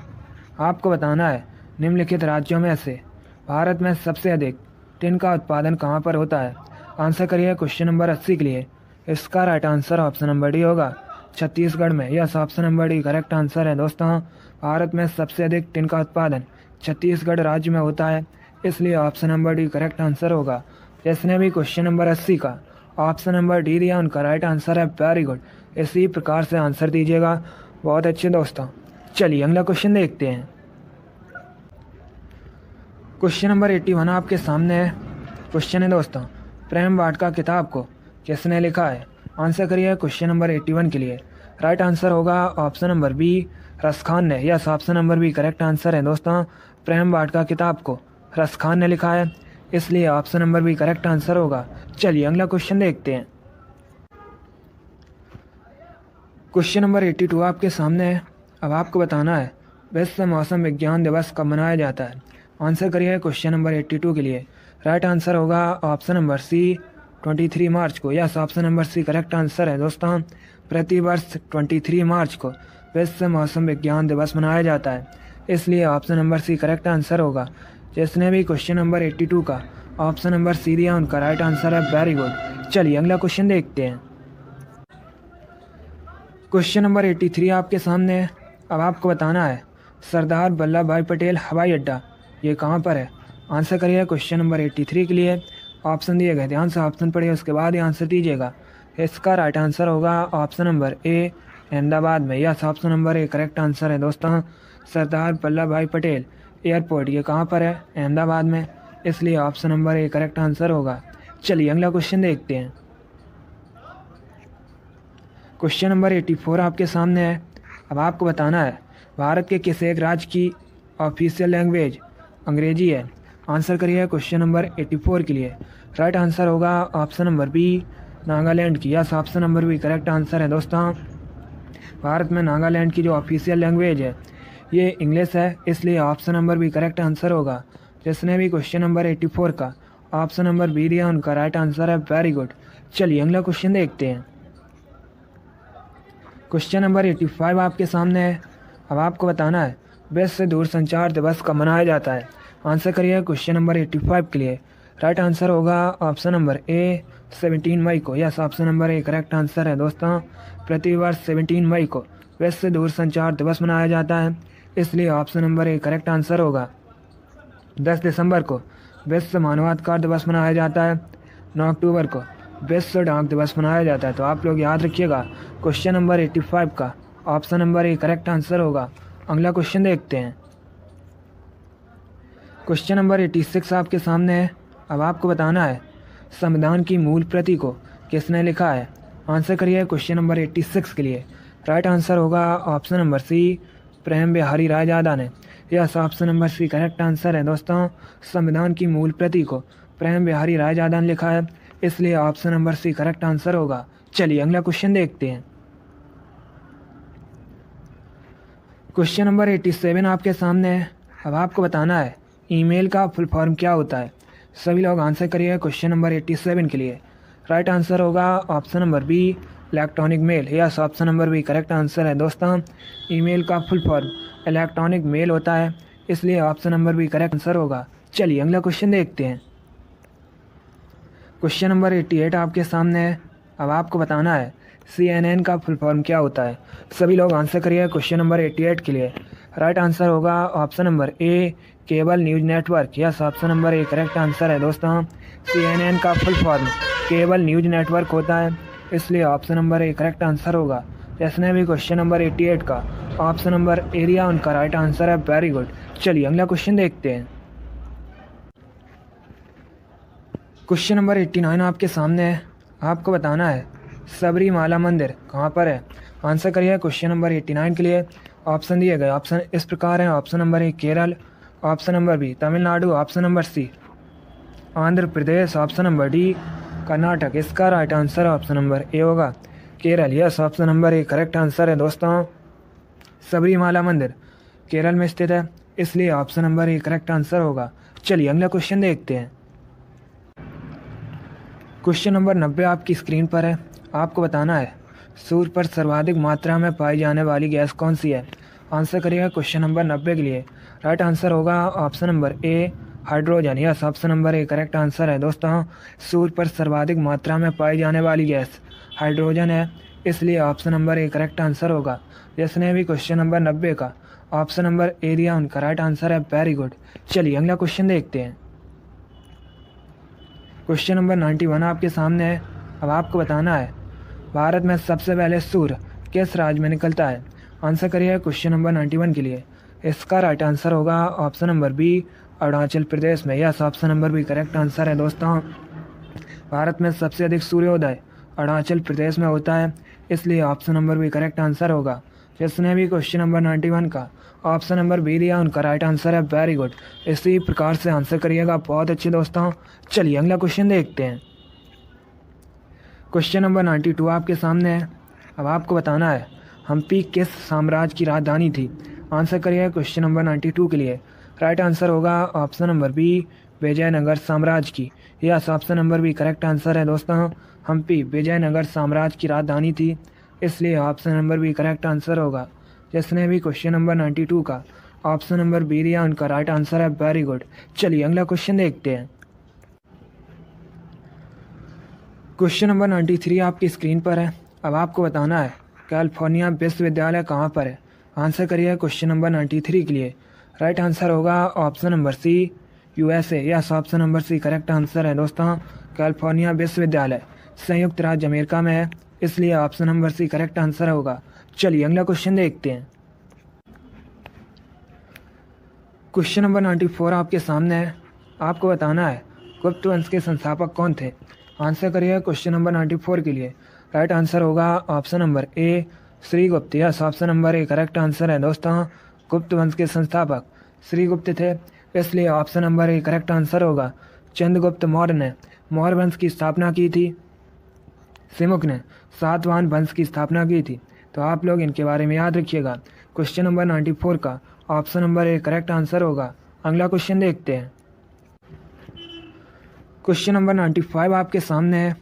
S1: आपको बताना है निम्नलिखित राज्यों में से भारत में सबसे अधिक टिन का उत्पादन कहाँ पर होता है। आंसर करिए क्वेश्चन नंबर 80 के लिए। इसका right answer option number D होगा, छत्तीसगढ़ में। Yes, option number D correct answer है दोस्तों। भारत में सबसे अधिक टिन का उत्पादन छत्तीसगढ़ राज्य में होता है, इसलिए option number D correct answer होगा। जिसने भी क्वेश्चन नंबर 80 का ऑप्शन नंबर डी दिया उनका राइट आंसर है। Very good. इसी प्रकार से आंसर दीजिएगा, बहुत अच्छे दोस्तों। चलिए अगला क्वेश्चन देखते हैं। क्वेश्चन नंबर 81 आपके सामने है। क्वेश्चन है दोस्तों प्रेम वाटिका किताब को किसने लिखा है। आंसर करिए क्वेश्चन नंबर 81 के लिए। राइट आंसर होगा ऑप्शन नंबर बी, रसखान ने। Yes, option number B correct answer है दोस्तों। प्रेम वाटिका किताब को रसखान ने लिखा है, इसलिए option number B correct answer होगा। चलिए अगला क्वेश्चन देखते हैं। क्वेश्चन नंबर 82 आपके सामने है। अब आपको बताना है विश्व मौसम विज्ञान दिवस कब मनाया जाता है। आंसर करिए क्वेश्चन नंबर 82 के लिए। राइट आंसर होगा ऑप्शन नंबर सी, 23 मार्च को। Yes, option number C correct answer है दोस्तों। प्रतिवर्ष 23 मार्च को विश्व मौसम विज्ञान दिवस मनाया जाता है, इसलिए option number C correct answer होगा। जिसने भी क्वेश्चन नंबर 82 का ऑप्शन नंबर सी दिया उनका राइट आंसर है। Very good. चलिए अगला क्वेश्चन देखते हैं। क्वेश्चन नंबर 83 आपके सामने है। अब आपको बताना है सरदार वल्लभ भाई पटेल हवाई अड्डा ये कहाँ पर है। आंसर करिए क्वेश्चन नंबर 83 के लिए। ऑप्शन दिए गए, ध्यान से ऑप्शन पढ़िए, उसके बाद ही आंसर दीजिएगा। इसका राइट आंसर होगा ऑप्शन नंबर ए, अहमदाबाद में। Yes, option number A correct answer है दोस्तों। सरदार वल्लभ भाई पटेल एयरपोर्ट ये कहाँ पर है, अहमदाबाद में, इसलिए option number A correct answer होगा। चलिए अगला क्वेश्चन देखते हैं। क्वेश्चन नंबर 84 आपके सामने है। अब आपको बताना है भारत के किस एक राज्य की ऑफिशियल लैंग्वेज अंग्रेजी है। आंसर करिए क्वेश्चन नंबर 84 के लिए। राइट आंसर होगा ऑप्शन नंबर बी, नागालैंड की। Yes, option number B correct answer है दोस्तों। भारत में नागालैंड की जो ऑफिशियल लैंग्वेज है ये इंग्लिश है, इसलिए option number B correct answer होगा। जिसने भी क्वेश्चन नंबर 84 का ऑप्शन नंबर बी दिया उनका राइट आंसर है। Very good. चलिए अगला क्वेश्चन देखते हैं। क्वेश्चन नंबर 85 आपके सामने है। अब आपको बताना है विश्व से दूरसंचार दिवस कब मनाया जाता है। आंसर करिए क्वेश्चन नंबर 85 के लिए। राइट आंसर होगा ऑप्शन नंबर ए 17 मई को। Yes, option number A correct answer है दोस्तों। प्रतिवर्ष 17 मई को विश्व से दूरसंचार दिवस मनाया जाता है, इसलिए option number A correct answer होगा। 10 दिसंबर को विश्व मानवाधिकार दिवस मनाया जाता है। 9 अक्टूबर को विश्व डाक दिवस मनाया जाता है। तो आप लोग याद रखिएगा क्वेश्चन नंबर 85 का option number A correct answer होगा। अगला क्वेश्चन देखते हैं। क्वेश्चन नंबर 86 आपके सामने है। अब आपको बताना है संविधान की मूल प्रति को किसने लिखा है। आंसर करिए क्वेश्चन नंबर 86 के लिए। राइट आंसर होगा option number C Prem Behari Raizada ने। Yes, option number C correct answer है दोस्तों। संविधान की मूल प्रति को प्रेम बिहारी रायजादा ने लिखा है, इसलिए option number C correct answer होगा। चलिए अगला क्वेश्चन देखते हैं। क्वेश्चन नंबर 87 आपके सामने है। अब आपको बताना है ईमेल का फुल फॉर्म क्या होता है। सभी लोग आंसर करिए क्वेश्चन नंबर 87 के लिए। राइट आंसर होगा option number B electronic mail. Yes, option number B correct answer है दोस्तों। ईमेल का फुल फॉर्म इलेक्ट्रॉनिक मेल होता है, इसलिए option number B correct answer होगा। चलिए अगला क्वेश्चन देखते हैं। क्वेश्चन नंबर 88 आपके सामने है। अब आपको बताना है CNN का फुल फॉर्म क्या होता है। सभी लोग आंसर करिए क्वेश्चन नंबर 88 के लिए। राइट आंसर होगा option number A cable news network. Yes, option number A correct answer है दोस्तों। CNN का full form cable news network होता है, इसलिए option number A correct answer होगा। जिसने भी क्वेश्चन नंबर 88 का ऑप्शन नंबर ए दिया उनका राइट आंसर है। Very good. चलिए अगला क्वेश्चन देखते हैं। क्वेश्चन नंबर 89 आपके सामने है। आपको बताना है सबरीमाला मंदिर कहाँ पर है। आंसर करिए क्वेश्चन नंबर 89 के लिए। ऑप्शन दिए गए ऑप्शन इस प्रकार हैं। ऑप्शन नंबर ए Kerala, option number B Tamil Nadu, option number सी Andhra Pradesh, option number D Karnataka. इसका right answer option number A होगा Kerala. Yes, option number A correct answer है दोस्तों। सबरीमाला मंदिर केरल में स्थित है, इसलिए option number A correct answer होगा। चलिए अगला क्वेश्चन देखते हैं। क्वेश्चन नंबर 90 आपकी स्क्रीन पर है। आपको बताना है सूर्य पर सर्वाधिक मात्रा में पाई जाने वाली गैस कौन सी है। आंसर करिएगा क्वेश्चन नंबर 90 के लिए। राइट आंसर होगा option number A hydrogen. Yes, option number A correct answer है दोस्तों। सूर्य पर सर्वाधिक मात्रा में पाई जाने वाली गैस हाइड्रोजन है, इसलिए option number A correct answer होगा। जिसने भी क्वेश्चन नंबर 90 का ऑप्शन नंबर ए दिया उनका राइट आंसर है। Very good. चलिए अगला क्वेश्चन देखते हैं। क्वेश्चन नंबर 91 आपके सामने है। अब आपको बताना है भारत में सबसे पहले सूर्य किस राज्य में निकलता है। आंसर करिए क्वेश्चन नंबर 91 के लिए। इसका राइट आंसर होगा option number B Arunachal Pradesh में। Yes, option number B correct answer है दोस्तों। भारत में सबसे अधिक सूर्योदय अरुणाचल प्रदेश में होता है, इसलिए option number B correct answer होगा। जिसने भी क्वेश्चन नंबर 91 का ऑप्शन नंबर बी दिया उनका राइट आंसर है। Very good. इसी प्रकार से आंसर करिएगा। बहुत अच्छे दोस्तों। चलिए अगला क्वेश्चन देखते हैं। क्वेश्चन नंबर 92 आपके सामने है। अब आपको बताना है हम्पी किस साम्राज्य की राजधानी थी। आंसर करिए क्वेश्चन नंबर 92 के लिए। राइट आंसर होगा ऑप्शन नंबर बी विजयनगर साम्राज्य की। Yes, option number B correct answer है दोस्तों। हम्पी विजयनगर साम्राज्य की राजधानी थी, इसलिए option number B correct answer होगा। जिसने भी क्वेश्चन नंबर 92 का ऑप्शन नंबर बी दिया उनका राइट आंसर है। Very good. चलिए अगला क्वेश्चन देखते हैं। क्वेश्चन नंबर 93 आपकी स्क्रीन पर है। अब आपको बताना है कैलिफोर्निया विश्वविद्यालय कहाँ पर है। आंसर करिए क्वेश्चन नंबर 93 के लिए। राइट आंसर होगा option number C USA। Yes, option number C correct answer है दोस्तों। कैलिफोर्निया विश्वविद्यालय संयुक्त राज्य अमेरिका में है, इसलिए option number C correct answer होगा। चलिए अगला क्वेश्चन देखते हैं। क्वेश्चन नंबर 94 आपके सामने है। आपको बताना है गुप्त वंश के संस्थापक कौन थे। आंसर करिए क्वेश्चन नंबर 94 के लिए। राइट आंसर होगा option number A Srigupta. Yes, option number A correct answer है दोस्तों। गुप्त वंश के संस्थापक श्रीगुप्त थे, इसलिए option number A correct answer होगा। चंद्रगुप्त मौर्य ने मौर्य वंश की स्थापना की थी। सिमुक ने सातवाहन वंश की स्थापना की थी। तो आप लोग इनके बारे में याद रखिएगा। क्वेश्चन नंबर 94 का option number A correct answer होगा। अगला क्वेश्चन देखते हैं। क्वेश्चन नंबर 95 आपके सामने है।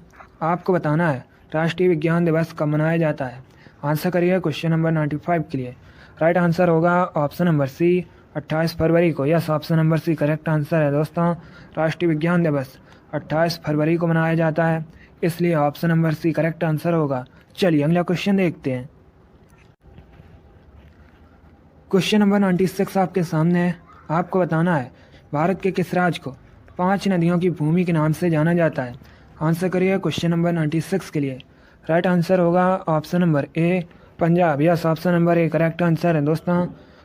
S1: आपको बताना है राष्ट्रीय विज्ञान दिवस कब मनाया जाता है। आंसर करिए क्वेश्चन नंबर 95 के लिए। राइट आंसर होगा ऑप्शन नंबर सी 28 फरवरी को। Yes, option number C correct answer है दोस्तों। राष्ट्रीय विज्ञान दिवस 28 फरवरी को मनाया जाता है, इसलिए option number C correct answer होगा। चलिए अगला क्वेश्चन देखते हैं। क्वेश्चन नंबर 96 आपके सामने है। आपको बताना है भारत के किस राज्य को 5 नदियों की भूमि के नाम से जाना जाता है। आंसर करिए क्वेश्चन नंबर 96 के लिए। राइट आंसर होगा option number A Punjab. Yes, option number A correct answer है दोस्तों।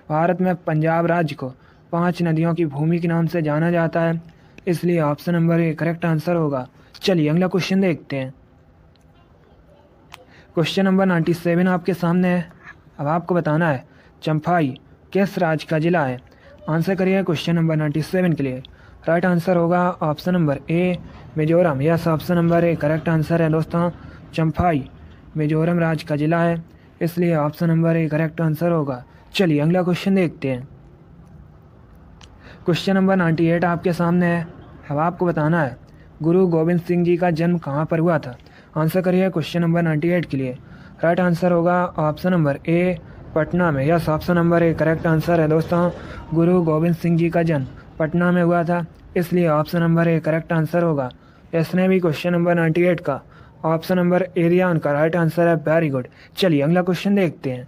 S1: भारत में पंजाब राज्य को 5 नदियों की भूमि के नाम से जाना जाता है, इसलिए option number A correct answer होगा। चलिए अगला क्वेश्चन देखते हैं। क्वेश्चन नंबर 97 आपके सामने है। अब आपको बताना है चंफाई किस राज्य का जिला है। आंसर करिए क्वेश्चन नंबर 97 के लिए। राइट आंसर होगा option number A Mizoram. Yes, option number A correct answer है दोस्तों। चंफाई मिजोरम राज्य का जिला है, इसलिए option number A correct answer होगा। चलिए अगला क्वेश्चन देखते हैं। क्वेश्चन नंबर 98 आपके सामने है। अब आपको बताना है गुरु गोविंद सिंह जी का जन्म कहाँ पर हुआ था। आंसर करिए क्वेश्चन नंबर 98 के लिए। राइट आंसर होगा ऑप्शन नंबर ए पटना में। Yes, option number A correct answer है दोस्तों। गुरु गोविंद सिंह जी का जन्म पटना में हुआ था, इसलिए option number A correct answer होगा। इसने भी क्वेश्चन नंबर 98 का ऑप्शन नंबर ए दिया, उनका राइट आंसर है। Very good. चलिए अगला क्वेश्चन देखते हैं।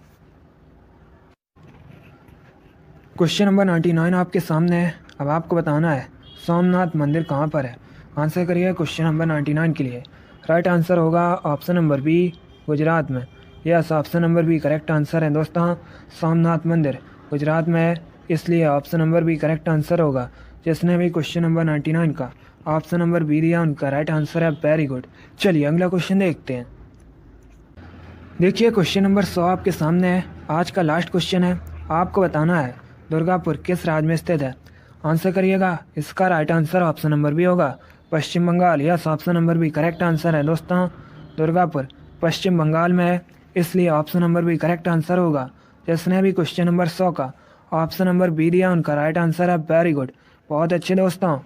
S1: क्वेश्चन नंबर 99 आपके सामने है। अब आपको बताना है सोमनाथ मंदिर कहाँ पर है। आंसर करिए क्वेश्चन नंबर 99 के लिए। राइट आंसर होगा ऑप्शन नंबर बी गुजरात में। Yes, option number B correct answer है दोस्तों। सोमनाथ मंदिर गुजरात में है, इसलिए option number B correct answer होगा। जिसने भी क्वेश्चन नंबर 99 का ऑप्शन नंबर बी दिया, उनका राइट आंसर है। Very good. चलिए अगला क्वेश्चन देखते हैं। देखिए क्वेश्चन नंबर 100 आपके सामने है। आज का लास्ट क्वेश्चन है। आपको बताना है दुर्गापुर किस राज्य में स्थित है। आंसर करिएगा। इसका right answer option number B होगा Paschim Bengal. Yes, option number B correct answer है दोस्तों। दुर्गापुर पश्चिम बंगाल में है, इसलिए option number B correct answer होगा। जिसने भी क्वेश्चन नंबर 100 का ऑप्शन नंबर बी दिया, उनका राइट आंसर है। वेरी गुड, बहुत अच्छे दोस्तों।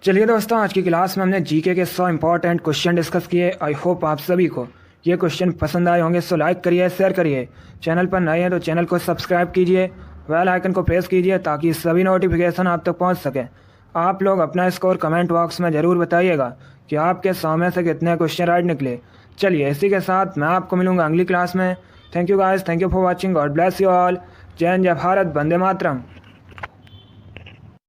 S1: चलिए दोस्तों, आज की क्लास में हमने जीके के 100 इंपॉर्टेंट क्वेश्चन डिस्कस किए। आई होप आप सभी को ये क्वेश्चन पसंद आए होंगे। सो लाइक करिए, शेयर करिए। चैनल पर नए हैं तो चैनल को सब्सक्राइब कीजिए, बेल आइकन को प्रेस कीजिए ताकि सभी नोटिफिकेशन आप तक पहुंच सके। आप लोग अपना स्कोर कमेंट बॉक्स में ज़रूर बताइएगा कि आपके 100 में से कितने क्वेश्चन राइट निकले। चलिए इसी के साथ मैं आपको मिलूंगा अगली क्लास में। Thank you guys, thank you for watching. God bless you all. जय हिंद, जय भारत, वंदे मातरम।